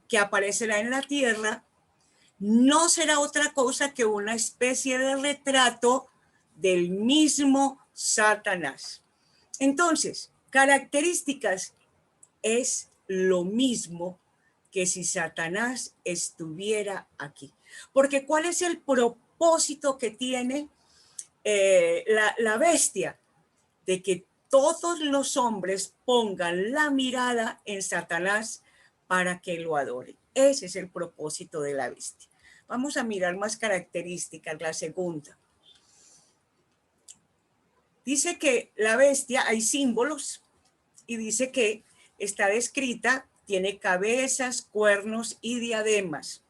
D: que aparecerá en la tierra no será otra cosa que una especie de retrato del mismo Satanás. Entonces, características es lo mismo que si Satanás estuviera aquí. Porque ¿cuál es el propósito que tiene la bestia? De que todos los hombres pongan la mirada en Satanás para que lo adoren. Ese es el propósito de la bestia. Vamos a mirar más características. La segunda. Dice que la bestia, hay símbolos, y dice que está descrita, tiene cabezas, cuernos y diademas.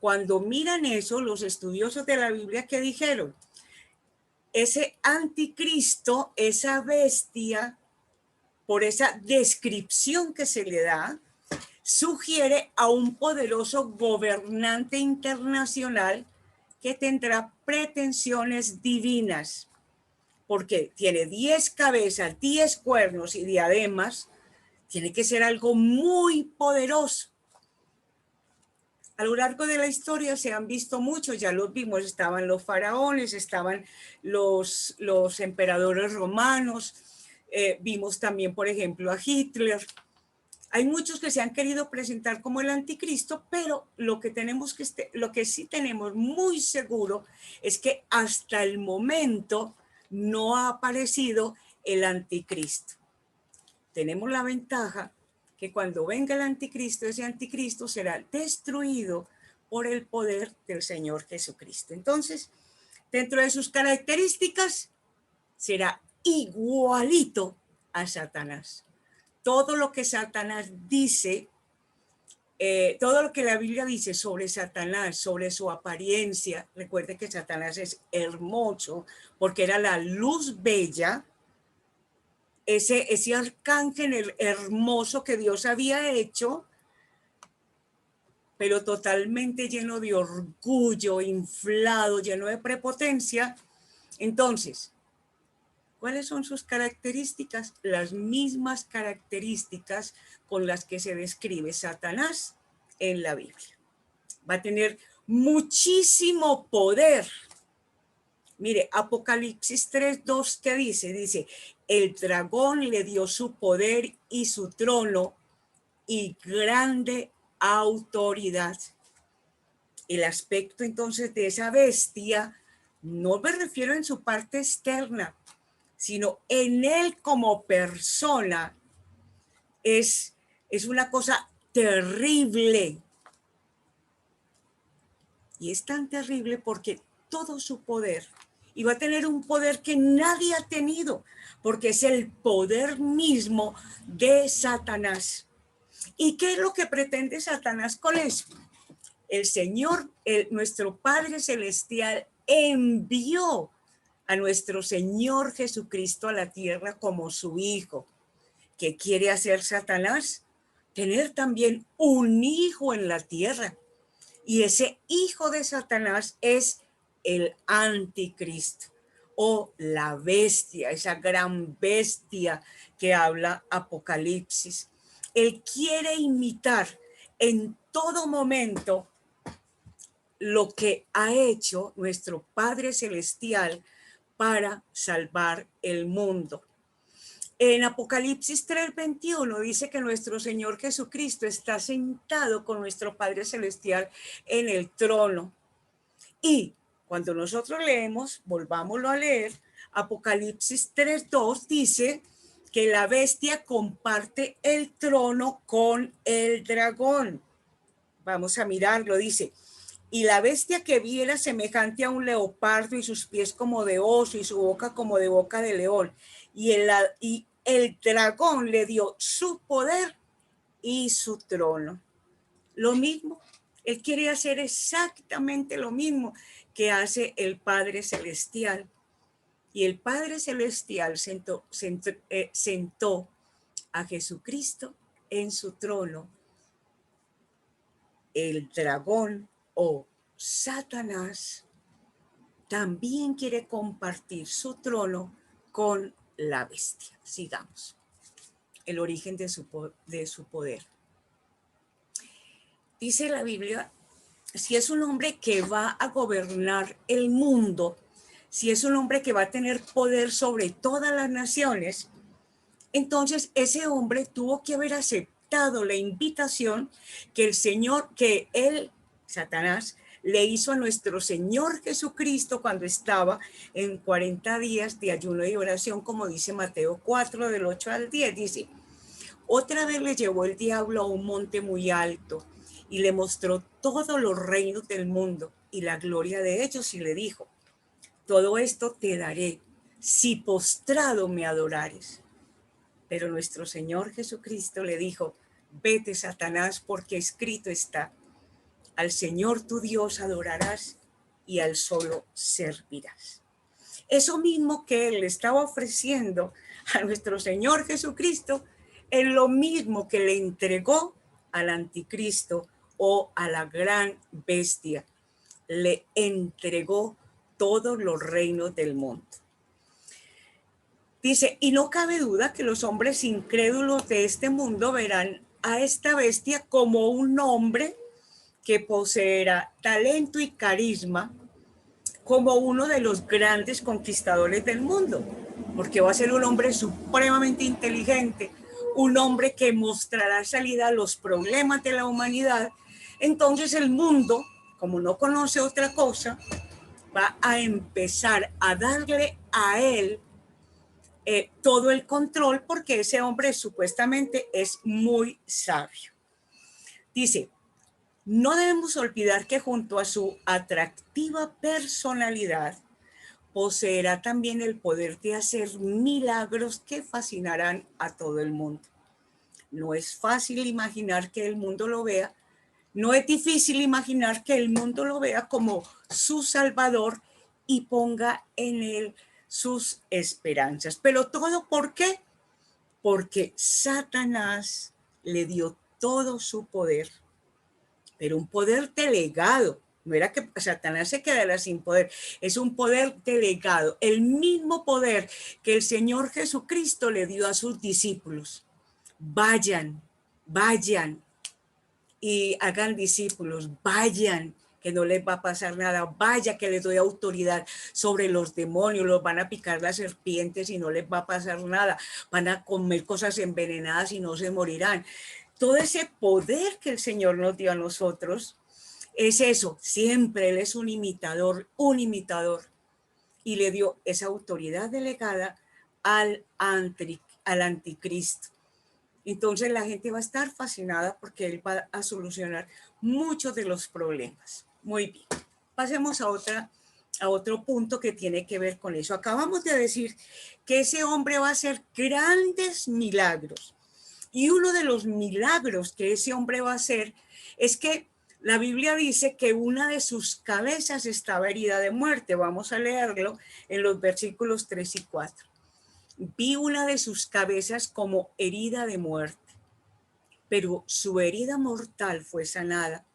D: Cuando miran eso, los estudiosos de la Biblia, ¿qué dijeron? Ese anticristo, esa bestia, por esa descripción que se le da, sugiere a un poderoso gobernante internacional que tendrá pretensiones divinas, porque tiene 10 cabezas, 10 cuernos y diademas. Tiene que ser algo muy poderoso. A lo largo de la historia se han visto muchos, ya los vimos, estaban los faraones, estaban los emperadores romanos, vimos también, por ejemplo, a Hitler. Hay muchos que se han querido presentar como el anticristo, pero lo que sí tenemos muy seguro es que hasta el momento no ha aparecido el anticristo. Tenemos la ventaja que cuando venga el anticristo, ese anticristo será destruido por el poder del Señor Jesucristo. Entonces, dentro de sus características, será igualito a Satanás. Todo lo que Satanás dice, todo lo que la Biblia dice sobre Satanás, sobre su apariencia, recuerde que Satanás es hermoso porque era la luz bella, ese arcángel hermoso que Dios había hecho, pero totalmente lleno de orgullo, inflado, lleno de prepotencia. Entonces, ¿cuáles son sus características? Las mismas características con las que se describe Satanás en la Biblia. Va a tener muchísimo poder. Mire, Apocalipsis 3:2, ¿qué dice? Dice, el dragón le dio su poder y su trono y grande autoridad. El aspecto entonces de esa bestia, no me refiero en su parte externa, sino en él como persona, es una cosa terrible. Y es tan terrible porque todo su poder, y va a tener un poder que nadie ha tenido, porque es el poder mismo de Satanás. ¿Y qué es lo que pretende Satanás con eso? El Señor, nuestro Padre Celestial, envió a nuestro Señor Jesucristo a la tierra como su Hijo. ¿Qué quiere hacer Satanás? Tener también un hijo en la tierra. Y ese hijo de Satanás es el anticristo o la bestia, esa gran bestia que habla Apocalipsis. Él quiere imitar en todo momento lo que ha hecho nuestro Padre Celestial para salvar el mundo. En Apocalipsis 3:21 dice que nuestro Señor Jesucristo está sentado con nuestro Padre Celestial en el trono. Y cuando nosotros leemos, volvámoslo a leer, Apocalipsis 3:2 dice que la bestia comparte el trono con el dragón. Vamos a mirarlo, dice. Y la bestia que vi era semejante a un leopardo y sus pies como de oso y su boca como de boca de león. Y el dragón le dio su poder y su trono. Lo mismo, él quiere hacer exactamente lo mismo que hace el Padre Celestial. Y el Padre Celestial sentó a Jesucristo en su trono. el dragón o Satanás también quiere compartir su trono con la bestia. Sigamos. El origen de su poder. Dice la Biblia, si es un hombre que va a gobernar el mundo, si es un hombre que va a tener poder sobre todas las naciones, entonces ese hombre tuvo que haber aceptado la invitación que el Señor, que él, Satanás, le hizo a nuestro Señor Jesucristo cuando estaba en 40 días de ayuno y oración, como dice Mateo 4, del 8 al 10. Dice, otra vez le llevó el diablo a un monte muy alto y le mostró todos los reinos del mundo y la gloria de ellos y le dijo, todo esto te daré si postrado me adorares. Pero nuestro Señor Jesucristo le dijo, vete, Satanás, porque escrito está, al Señor tu Dios adorarás y al solo servirás. Eso mismo que él le estaba ofreciendo a nuestro Señor Jesucristo es lo mismo que le entregó al anticristo o a la gran bestia. Le entregó todos los reinos del mundo. Dice, y no cabe duda que los hombres incrédulos de este mundo verán a esta bestia como un hombre que poseerá talento y carisma, como uno de los grandes conquistadores del mundo, porque va a ser un hombre supremamente inteligente, un hombre que mostrará salida a los problemas de la humanidad. Entonces el mundo, como no conoce otra cosa, va a empezar a darle a él todo el control, porque ese hombre supuestamente es muy sabio. Dice, no debemos olvidar que junto a su atractiva personalidad, poseerá también el poder de hacer milagros que fascinarán a todo el mundo. No es fácil imaginar que el mundo lo vea, no es difícil imaginar que el mundo lo vea como su Salvador y ponga en él sus esperanzas. Pero todo, ¿por qué? Porque Satanás le dio todo su poder, pero un poder delegado. No era que Satanás se quedara sin poder, es un poder delegado, el mismo poder que el Señor Jesucristo le dio a sus discípulos. Vayan y hagan discípulos, vayan, que no les va a pasar nada, vaya que les doy autoridad sobre los demonios, los van a picar las serpientes y no les va a pasar nada, van a comer cosas envenenadas y no se morirán. Todo ese poder que el Señor nos dio a nosotros es eso, siempre Él es un imitador, y le dio esa autoridad delegada al anticristo. Entonces la gente va a estar fascinada porque él va a solucionar muchos de los problemas. Muy bien, pasemos a otro punto que tiene que ver con eso. Acabamos de decir que ese hombre va a hacer grandes milagros. Y uno de los milagros que ese hombre va a hacer es que la Biblia dice que una de sus cabezas estaba herida de muerte. Vamos a leerlo en los versículos 3 y 4. Vi una de sus cabezas como herida de muerte, pero su herida mortal fue sanada.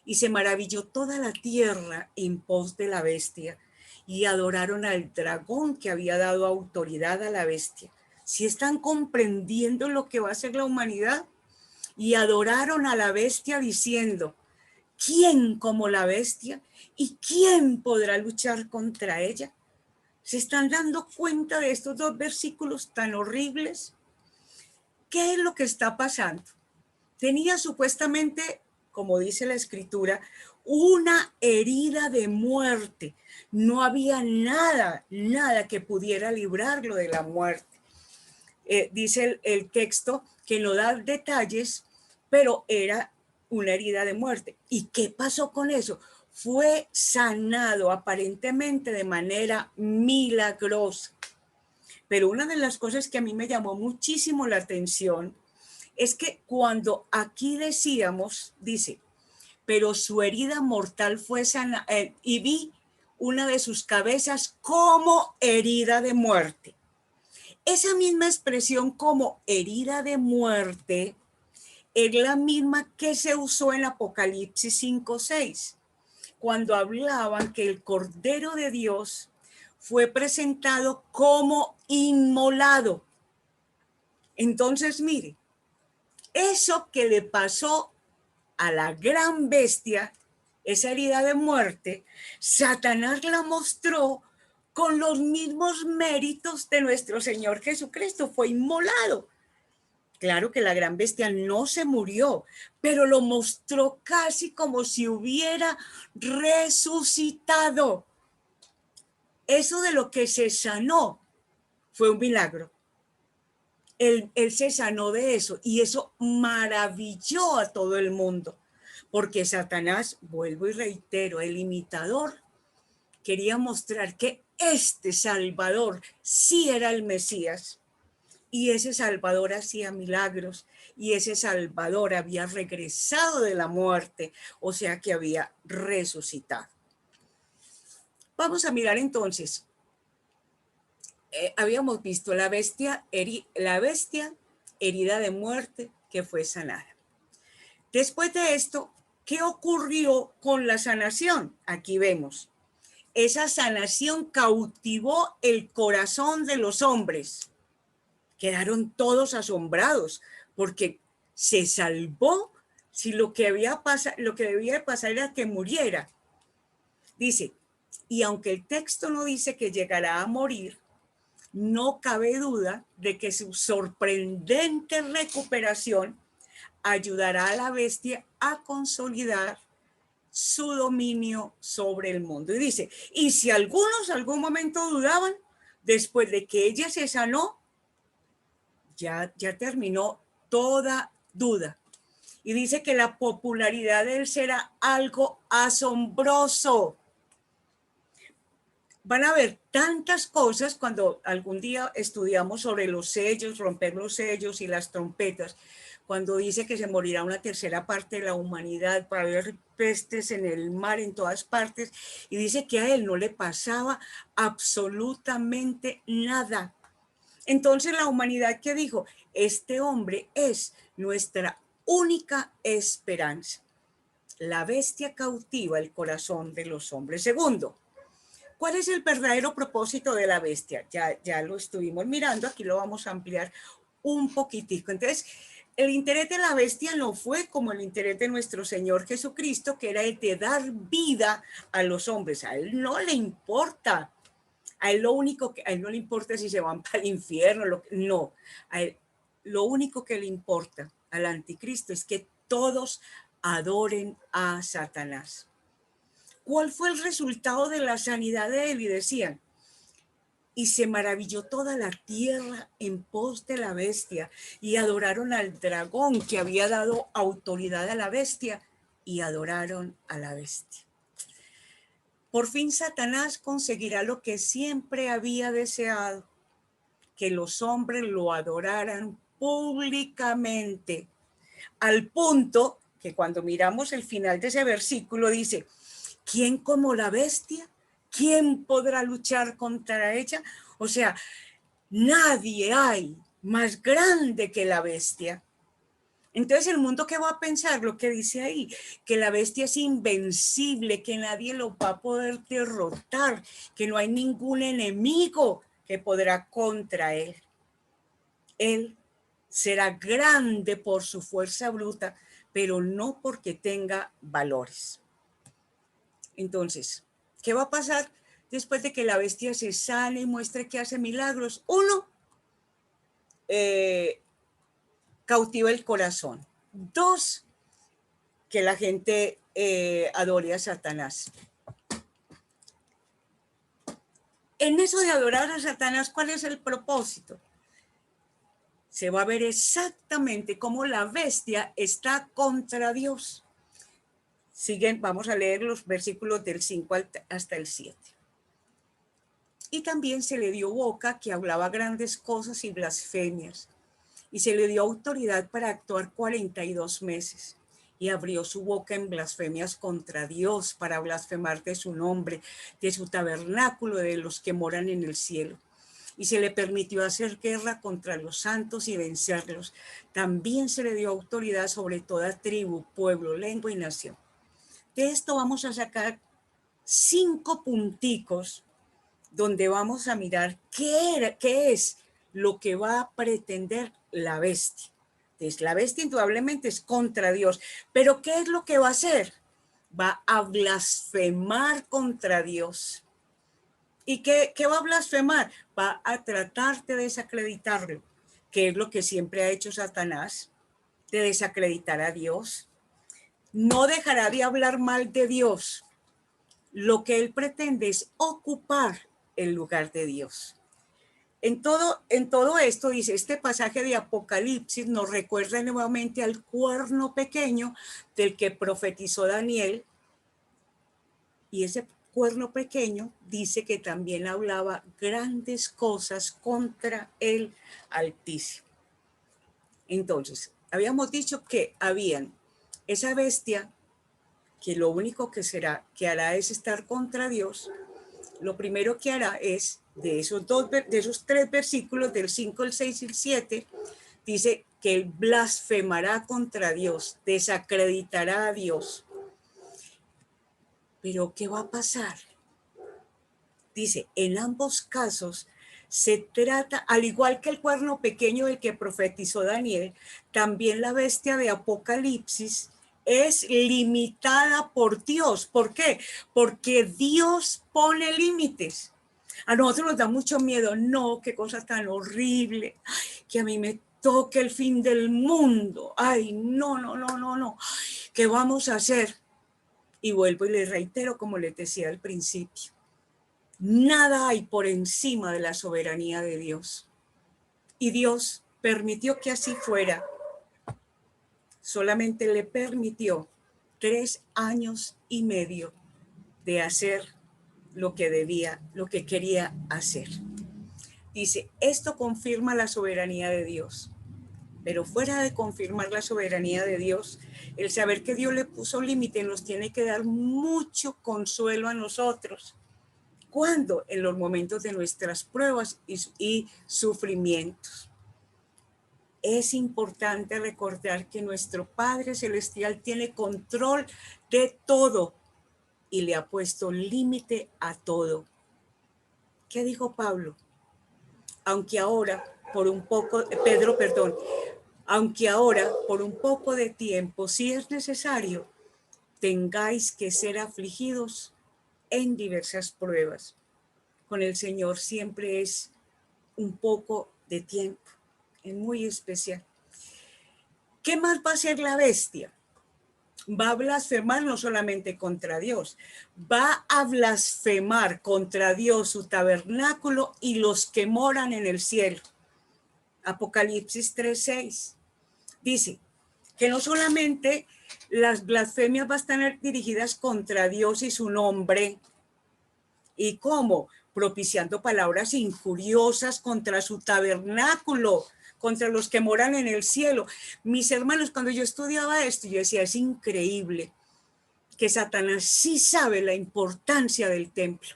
D: Y se maravilló toda la tierra en pos de la bestia, y adoraron al dragón que había dado autoridad a la bestia. ¿Sí están comprendiendo lo que va a hacer la humanidad? Y adoraron a la bestia diciendo, ¿quién como la bestia? ¿Y quién podrá luchar contra ella? ¿Se están dando cuenta de estos dos versículos tan horribles? ¿Qué es lo que está pasando? Tenía supuestamente, como dice la Escritura, una herida de muerte. No había nada que pudiera librarlo de la muerte. Dice el texto que no da detalles, pero era una herida de muerte. ¿Y qué pasó con eso? Fue sanado aparentemente de manera milagrosa. Pero una de las cosas que a mí me llamó muchísimo la atención es que cuando aquí decíamos, dice, pero su herida mortal fue sanada, y vi una de sus cabezas como herida de muerte. Esa misma expresión como herida de muerte es la misma que se usó en Apocalipsis 5:6, cuando hablaban que el Cordero de Dios fue presentado como inmolado. Entonces, mire, eso que le pasó a la gran bestia, esa herida de muerte, Satanás la mostró con los mismos méritos de nuestro Señor Jesucristo. Fue inmolado. Claro que la gran bestia no se murió, pero lo mostró casi como si hubiera resucitado. Eso de lo que se sanó fue un milagro. Él se sanó de eso y eso maravilló a todo el mundo, porque Satanás, vuelvo y reitero, el imitador, quería mostrar que este Salvador sí era el Mesías y ese Salvador hacía milagros y ese Salvador había regresado de la muerte, o sea que había resucitado. Vamos a mirar entonces. Habíamos visto la bestia herida de muerte que fue sanada. Después de esto, ¿qué ocurrió con la sanación? Aquí vemos. Esa sanación cautivó el corazón de los hombres. Quedaron todos asombrados porque se salvó si lo que debía pasar era que muriera. Dice, y aunque el texto no dice que llegará a morir, no cabe duda de que su sorprendente recuperación ayudará a la bestia a consolidar su dominio sobre el mundo. Y dice, y si algunos algún momento dudaban, después de que ella se sanó, ya terminó toda duda. Y dice que la popularidad de él será algo asombroso. Van a ver tantas cosas cuando algún día estudiamos sobre los sellos, romper los sellos y las trompetas, cuando dice que se morirá una tercera parte de la humanidad para haber pestes en el mar, en todas partes, y dice que a él no le pasaba absolutamente nada. Entonces la humanidad, ¿qué dijo? Este hombre es nuestra única esperanza. La bestia cautiva el corazón de los hombres. Segundo, ¿cuál es el verdadero propósito de la bestia? Ya lo estuvimos mirando, aquí lo vamos a ampliar un poquitico. Entonces, el interés de la bestia no fue como el interés de nuestro Señor Jesucristo, que era el de dar vida a los hombres. A él no le importa. A él no le importa si se van para el infierno. No, a él, lo único que le importa al anticristo es que todos adoren a Satanás. ¿Cuál fue el resultado de la sanidad de él? Y decían, y se maravilló toda la tierra en pos de la bestia, y adoraron al dragón que había dado autoridad a la bestia, y adoraron a la bestia. Por fin Satanás conseguirá lo que siempre había deseado, que los hombres lo adoraran públicamente, al punto que cuando miramos el final de ese versículo dice, ¿quién como la bestia? ¿Quién podrá luchar contra ella? O sea, nadie hay más grande que la bestia. Entonces el mundo, ¿qué va a pensar? Lo que dice ahí, que la bestia es invencible, que nadie lo va a poder derrotar, que no hay ningún enemigo que podrá contra él. Él será grande por su fuerza bruta, pero no porque tenga valores. Entonces, ¿qué va a pasar después de que la bestia se sane y muestre que hace milagros? Uno, cautiva el corazón. Dos, que la gente adore a Satanás. En eso de adorar a Satanás, ¿cuál es el propósito? Se va a ver exactamente cómo la bestia está contra Dios. Siguen, vamos a leer los versículos del 5 hasta el 7. Y también se le dio boca que hablaba grandes cosas y blasfemias. Y se le dio autoridad para actuar 42 meses. Y abrió su boca en blasfemias contra Dios, para blasfemar de su nombre, de su tabernáculo, de los que moran en el cielo. y se le permitió hacer guerra contra los santos y vencerlos. También se le dio autoridad sobre toda tribu, pueblo, lengua y nación. De esto vamos a sacar 5 punticos donde vamos a mirar qué es lo que va a pretender la bestia. Entonces, la bestia indudablemente es contra Dios, pero ¿qué es lo que va a hacer? Va a blasfemar contra Dios. ¿Y qué va a blasfemar? Va a tratar de desacreditarlo, que es lo que siempre ha hecho Satanás, de desacreditar a Dios. No dejará de hablar mal de Dios. Lo que él pretende es ocupar el lugar de Dios. En todo esto, dice, este pasaje de Apocalipsis nos recuerda nuevamente al cuerno pequeño del que profetizó Daniel, y ese cuerno pequeño dice que también hablaba grandes cosas contra el Altísimo. Entonces, habíamos dicho que habían esa bestia que lo único que hará es estar contra Dios. Lo primero que hará es, de esos 3 versículos, del 5, el 6 y el 7, dice que él blasfemará contra Dios, desacreditará a Dios. Pero ¿qué va a pasar? Dice, en ambos casos se trata, al igual que el cuerno pequeño del que profetizó Daniel, también la bestia de Apocalipsis es limitada por Dios. ¿Por qué? Porque Dios pone límites. A nosotros nos da mucho miedo. No, qué cosa tan horrible, que a mí me toque el fin del mundo. Ay, no. ¿Qué vamos a hacer? Y vuelvo y les reitero, como les decía al principio, nada hay por encima de la soberanía de Dios. Y Dios permitió que así fuera. Solamente le permitió 3 años y medio de hacer lo que quería hacer. Dice, esto confirma la soberanía de Dios. Pero fuera de confirmar la soberanía de Dios, el saber que Dios le puso límite nos tiene que dar mucho consuelo a nosotros. ¿Cuándo? En los momentos de nuestras pruebas y sufrimientos. Es importante recordar que nuestro Padre Celestial tiene control de todo y le ha puesto límite a todo. ¿Qué dijo Pablo? Aunque ahora, aunque ahora, por un poco de tiempo, si es necesario, tengáis que ser afligidos en diversas pruebas. Con el Señor siempre es un poco de tiempo, es muy especial. ¿Qué más va a hacer la bestia? Va a blasfemar no solamente contra Dios, va a blasfemar contra Dios, su tabernáculo y los que moran en el cielo. Apocalipsis 3:6 dice que no solamente las blasfemias van a estar dirigidas contra Dios y su nombre, ¿y cómo? Propiciando palabras injuriosas contra su tabernáculo, contra los que moran en el cielo. Mis hermanos, cuando yo estudiaba esto, yo decía, es increíble que Satanás sí sabe la importancia del templo.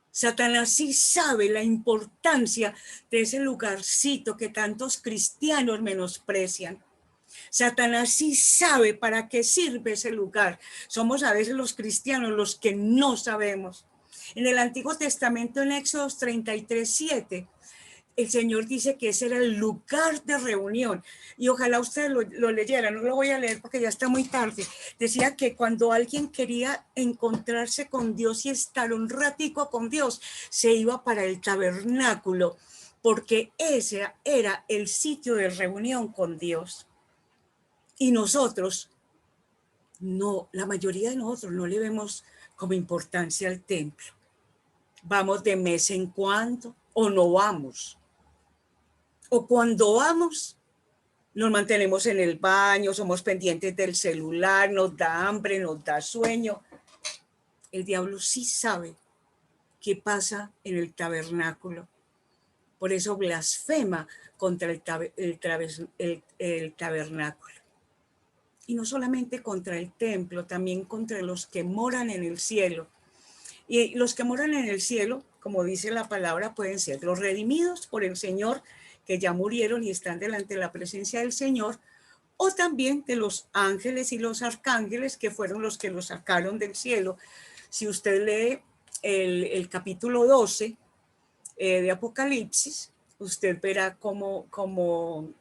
D: Satanás sí sabe la importancia de ese lugarcito que tantos cristianos menosprecian. Satanás sí sabe para qué sirve ese lugar. Somos a veces los cristianos los que no sabemos. En el Antiguo Testamento, en Éxodo 33:7, el Señor dice que ese era el lugar de reunión. Y ojalá ustedes lo leyeran, no lo voy a leer porque ya está muy tarde. Decía que cuando alguien quería encontrarse con Dios y estar un ratico con Dios, se iba para el tabernáculo, porque ese era el sitio de reunión con Dios. Y nosotros, no, la mayoría de nosotros no le vemos como importancia al templo. Vamos de vez en cuando o no vamos. O cuando vamos, nos mantenemos en el baño, somos pendientes del celular, nos da hambre, nos da sueño. El diablo sí sabe qué pasa en el tabernáculo. Por eso blasfema contra el tabernáculo. Y no solamente contra el templo, también contra los que moran en el cielo. Y los que moran en el cielo, como dice la palabra, pueden ser los redimidos por el Señor, que ya murieron y están delante de la presencia del Señor, o también de los ángeles y los arcángeles, que fueron los que los sacaron del cielo. Si usted lee el capítulo 12 de Apocalipsis, usted verá cómo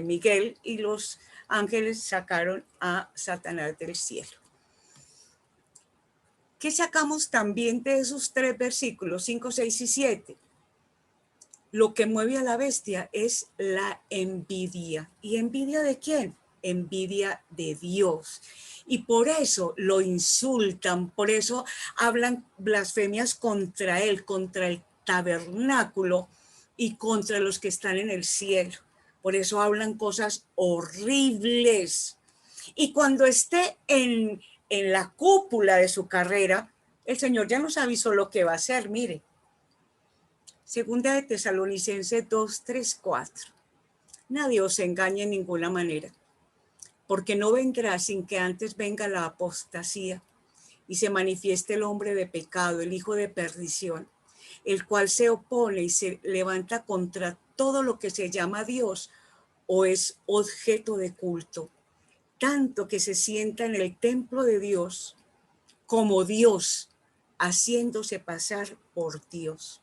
D: Miguel y los ángeles sacaron a Satanás del cielo. ¿Qué sacamos también de esos 3 versículos, 5, 6 y 7? Lo que mueve a la bestia es la envidia. ¿Y envidia de quién? Envidia de Dios. Y por eso lo insultan, por eso hablan blasfemias contra él, contra el tabernáculo y contra los que están en el cielo. Por eso hablan cosas horribles. Y cuando esté en la cúpula de su carrera, el Señor ya nos avisó lo que va a hacer. Mire, Segunda de Tesalonicenses 2, 3, 4. Nadie os engañe en ninguna manera, porque no vendrá sin que antes venga la apostasía y se manifieste el hombre de pecado, el hijo de perdición, el cual se opone y se levanta contra todo lo que se llama Dios o es objeto de culto, tanto que se sienta en el templo de Dios como Dios, haciéndose pasar por Dios.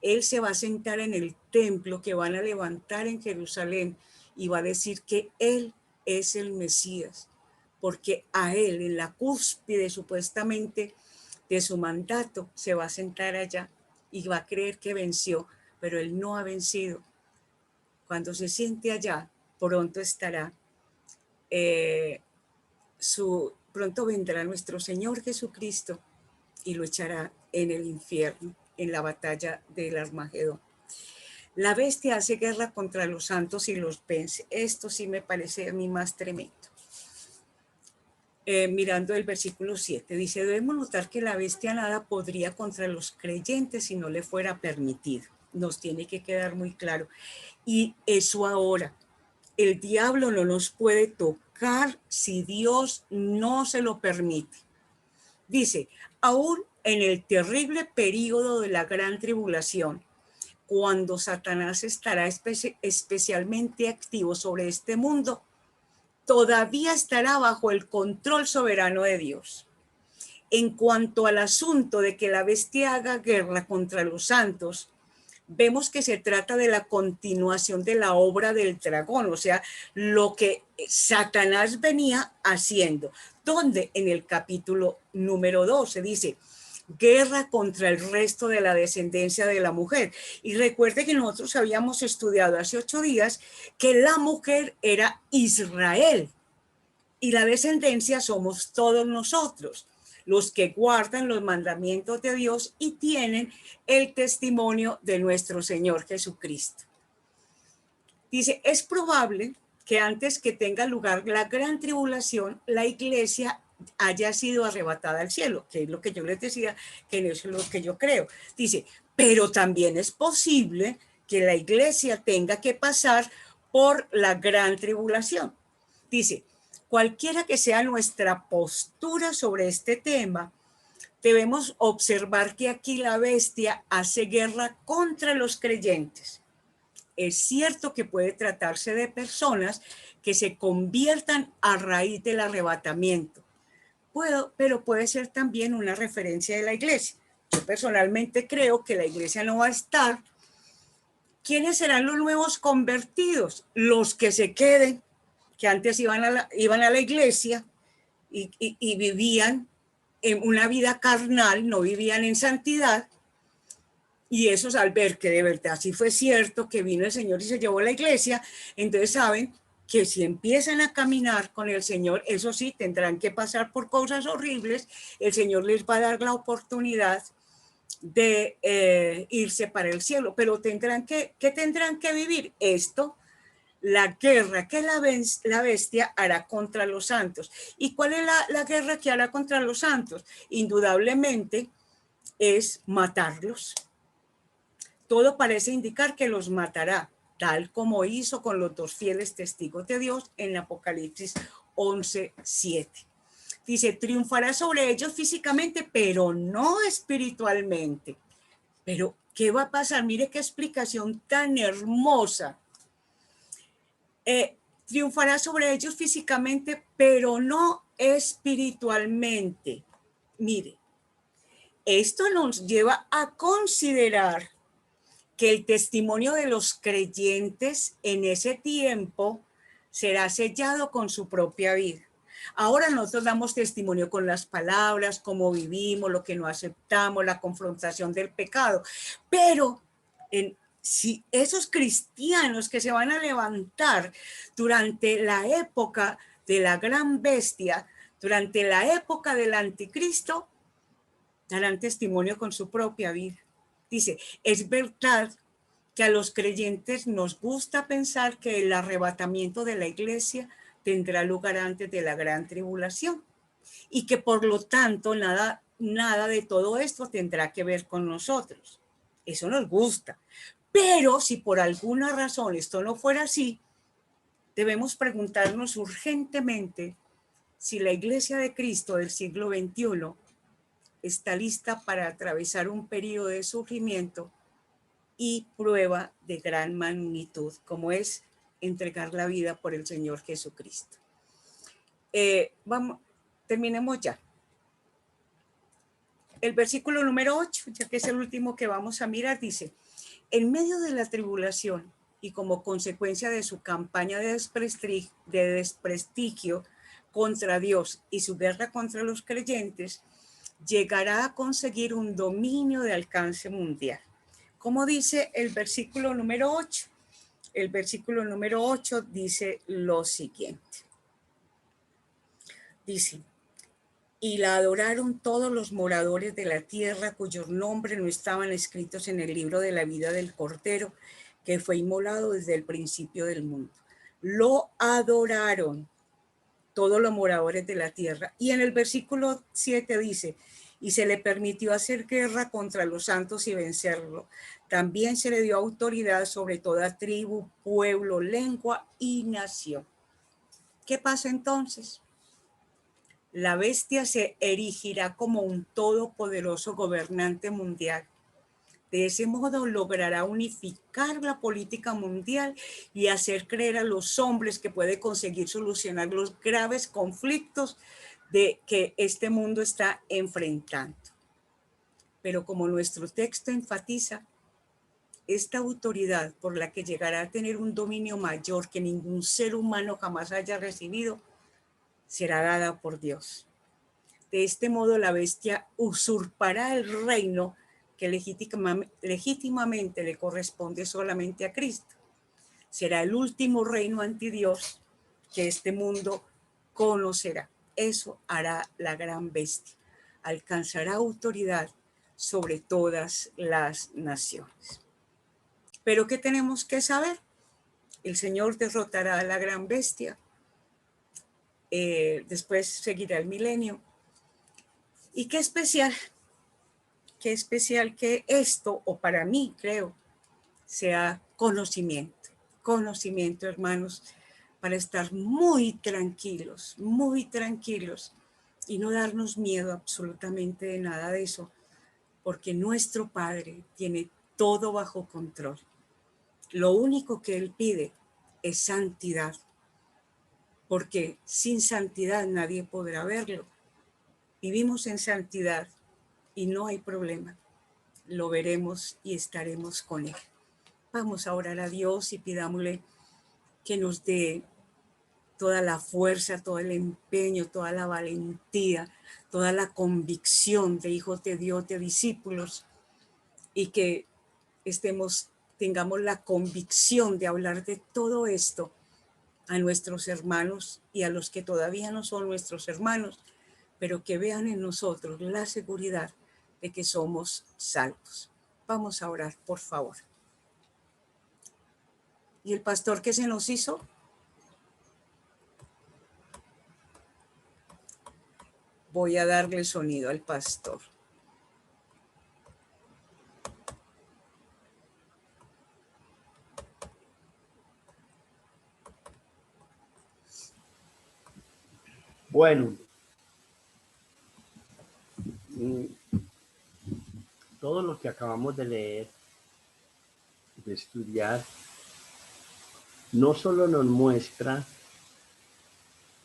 D: Él se va a sentar en el templo que van a levantar en Jerusalén y va a decir que Él es el Mesías, porque a Él, en la cúspide supuestamente de su mandato, se va a sentar allá y va a creer que venció, pero Él no ha vencido. Cuando se siente allá, pronto estará, pronto vendrá nuestro Señor Jesucristo y lo echará en el infierno, en la batalla del Armagedón. La bestia hace guerra contra los santos y los vence. Esto sí me parece a mí más tremendo. Mirando el versículo 7, dice, debemos notar que la bestia nada podría contra los creyentes si no le fuera permitido. Nos tiene que quedar muy claro. Y eso ahora, el diablo no nos puede tocar si Dios no se lo permite. Dice, aún en el terrible período de la gran tribulación, cuando Satanás estará especialmente activo sobre este mundo, todavía estará bajo el control soberano de Dios. En cuanto al asunto de que la bestia haga guerra contra los santos, vemos que se trata de la continuación de la obra del dragón, o sea, lo que Satanás venía haciendo, donde en el capítulo número 12 dice, guerra contra el resto de la descendencia de la mujer. Y recuerde que nosotros habíamos estudiado hace 8 días que la mujer era Israel y la descendencia somos todos nosotros, los que guardan los mandamientos de Dios y tienen el testimonio de nuestro Señor Jesucristo. Dice, es probable que antes que tenga lugar la gran tribulación, la iglesia haya sido arrebatada al cielo, que es lo que yo les decía, que eso es lo que yo creo. Dice, pero también es posible que la iglesia tenga que pasar por la gran tribulación. Dice, cualquiera que sea nuestra postura sobre este tema, debemos observar que aquí la bestia hace guerra contra los creyentes. Es cierto que puede tratarse de personas que se conviertan a raíz del arrebatamiento, pero puede ser también una referencia de la iglesia. Yo personalmente creo que la iglesia no va a estar. ¿Quiénes serán los nuevos convertidos? Los que se queden, que antes iban a la iglesia y vivían en una vida carnal, no vivían en santidad. Y esos, al ver que de verdad sí fue cierto que vino el Señor y se llevó a la iglesia, entonces saben que si empiezan a caminar con el Señor, eso sí, tendrán que pasar por cosas horribles. El Señor les va a dar la oportunidad de irse para el cielo, pero ¿qué tendrán que vivir? Esto, la guerra que la bestia hará contra los santos. ¿Y cuál es la guerra que hará contra los santos? Indudablemente es matarlos. Todo parece indicar que los matará, tal como hizo con los 2 fieles testigos de Dios en Apocalipsis 11:7. Dice, triunfará sobre ellos físicamente, pero no espiritualmente. Pero, ¿qué va a pasar? Mire qué explicación tan hermosa. Triunfará sobre ellos físicamente, pero no espiritualmente. Mire, esto nos lleva a considerar que el testimonio de los creyentes en ese tiempo será sellado con su propia vida. Ahora nosotros damos testimonio con las palabras, cómo vivimos, lo que no aceptamos, la confrontación del pecado. Pero si esos cristianos que se van a levantar durante la época de la gran bestia, durante la época del anticristo, darán testimonio con su propia vida. Dice, es verdad que a los creyentes nos gusta pensar que el arrebatamiento de la iglesia tendrá lugar antes de la gran tribulación y que por lo tanto nada de todo esto tendrá que ver con nosotros. Eso nos gusta. Pero si por alguna razón esto no fuera así, debemos preguntarnos urgentemente si la iglesia de Cristo del siglo XXI está lista para atravesar un periodo de sufrimiento y prueba de gran magnitud, como es entregar la vida por el Señor Jesucristo. Terminemos ya. El versículo número 8, ya que es el último que vamos a mirar, dice, en medio de la tribulación y como consecuencia de su campaña de desprestigio contra Dios y su guerra contra los creyentes, llegará a conseguir un dominio de alcance mundial. Como dice el versículo número 8, el versículo número 8 dice lo siguiente. Dice, y la adoraron todos los moradores de la tierra cuyos nombres no estaban escritos en el libro de la vida del Cordero, que fue inmolado desde el principio del mundo. Lo adoraron todos los moradores de la tierra. Y en el versículo 7 dice, y se le permitió hacer guerra contra los santos y vencerlo. También se le dio autoridad sobre toda tribu, pueblo, lengua y nación. ¿Qué pasa entonces? La bestia se erigirá como un todopoderoso gobernante mundial. De ese modo logrará unificar la política mundial y hacer creer a los hombres que puede conseguir solucionar los graves conflictos de que este mundo está enfrentando. Pero como nuestro texto enfatiza, esta autoridad por la que llegará a tener un dominio mayor que ningún ser humano jamás haya recibido, será dada por Dios. De este modo la bestia usurpará el reino que legítimamente le corresponde solamente a Cristo. Será el último reino ante Dios que este mundo conocerá. Eso hará la gran bestia. Alcanzará autoridad sobre todas las naciones. Pero ¿qué tenemos que saber? El Señor derrotará a la gran bestia. Después seguirá el milenio. Y qué especial que esto, o para mí creo, sea conocimiento. Conocimiento, hermanos, para estar muy tranquilos y no darnos miedo absolutamente de nada de eso, porque nuestro Padre tiene todo bajo control. Lo único que Él pide es santidad, porque sin santidad nadie podrá verlo. Vivimos en santidad y no hay problema. Lo veremos y estaremos con Él. Vamos a orar a Dios y pidámosle que nos dé toda la fuerza, todo el empeño, toda la valentía, toda la convicción de hijos de Dios, de discípulos, y que tengamos la convicción de hablar de todo esto a nuestros hermanos y a los que todavía no son nuestros hermanos, pero que vean en nosotros la seguridad de que somos salvos. Vamos a orar, por favor. ¿Y el pastor qué se nos hizo? Voy a darle sonido al pastor.
A: Bueno, que acabamos de leer, de estudiar, no solo nos muestra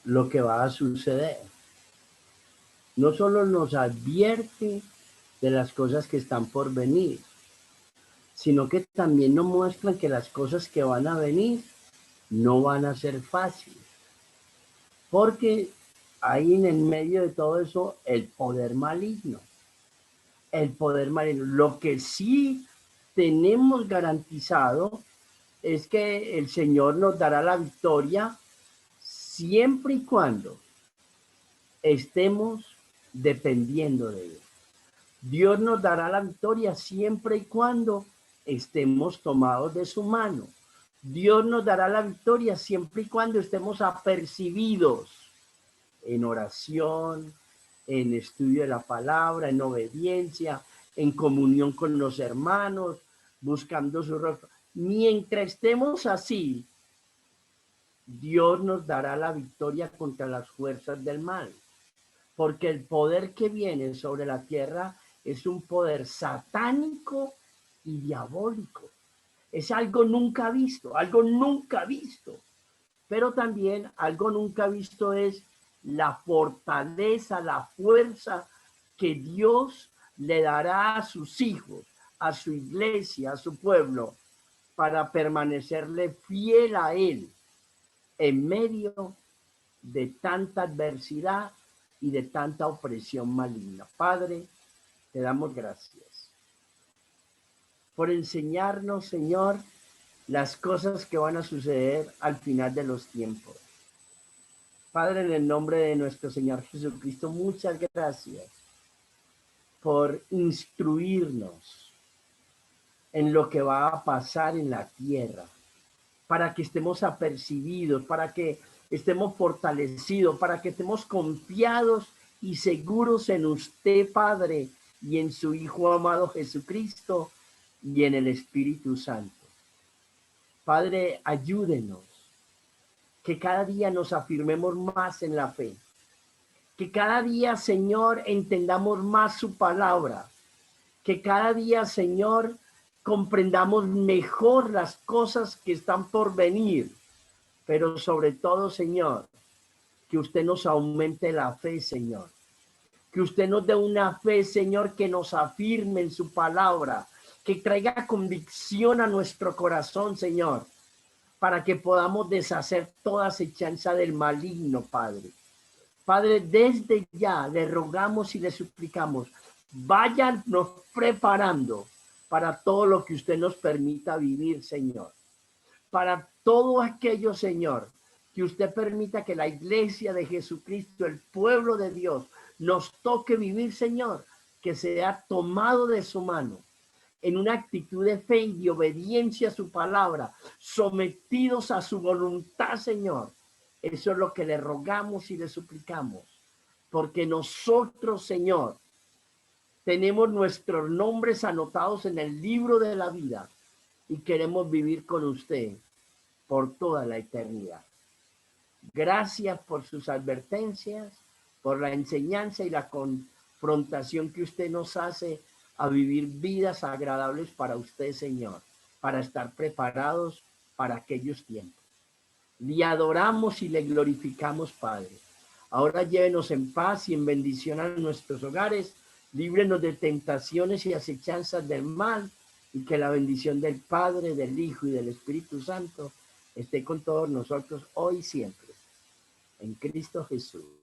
A: lo que va a suceder, no solo nos advierte de las cosas que están por venir, sino que también nos muestran que las cosas que van a venir no van a ser fáciles, porque hay en el medio de todo eso el poder maligno. El poder maligno. Lo que sí tenemos garantizado es que el Señor nos dará la victoria siempre y cuando estemos dependiendo de Él. Dios nos dará la victoria siempre y cuando estemos tomados de su mano. Dios nos dará la victoria siempre y cuando estemos apercibidos en oración, en estudio de la palabra, en obediencia, en comunión con los hermanos, buscando su rostro. Mientras estemos así, Dios nos dará la victoria contra las fuerzas del mal, porque el poder que viene sobre la tierra es un poder satánico y diabólico. Es algo nunca visto, algo nunca visto. Pero también algo nunca visto es la fortaleza, la fuerza que Dios le dará a sus hijos, a su iglesia, a su pueblo, para permanecerle fiel a Él en medio de tanta adversidad y de tanta opresión maligna. Padre, te damos gracias por enseñarnos, Señor, las cosas que van a suceder al final de los tiempos. Padre, en el nombre de nuestro Señor Jesucristo, muchas gracias por instruirnos en lo que va a pasar en la tierra, para que estemos apercibidos, para que estemos fortalecidos, para que estemos confiados y seguros en usted, Padre, y en su Hijo amado Jesucristo, y en el Espíritu Santo. Padre, ayúdenos, que cada día nos afirmemos más en la fe, que cada día, Señor, entendamos más su palabra, que cada día, Señor, comprendamos mejor las cosas que están por venir, pero sobre todo, Señor, que usted nos aumente la fe, Señor, que usted nos dé una fe, Señor, que nos afirme en su palabra, que traiga convicción a nuestro corazón, Señor, para que podamos deshacer toda acechanza del maligno, Padre. Padre, desde ya le rogamos y le suplicamos, váyanos preparando para todo lo que usted nos permita vivir, Señor. Para todo aquello, Señor, que usted permita que la iglesia de Jesucristo, el pueblo de Dios, nos toque vivir, Señor, que sea tomado de su mano en una actitud de fe y de obediencia a su palabra, sometidos a su voluntad, Señor. Eso es lo que le rogamos y le suplicamos, porque nosotros, Señor, tenemos nuestros nombres anotados en el libro de la vida y queremos vivir con usted por toda la eternidad. Gracias por sus advertencias, por la enseñanza y la confrontación que usted nos hace a vivir vidas agradables para usted, Señor, para estar preparados para aquellos tiempos. Le adoramos y le glorificamos, Padre. Ahora llévenos en paz y en bendición a nuestros hogares, líbrenos de tentaciones y acechanzas del mal, y que la bendición del Padre, del Hijo y del Espíritu Santo esté con todos nosotros hoy y siempre. En Cristo Jesús.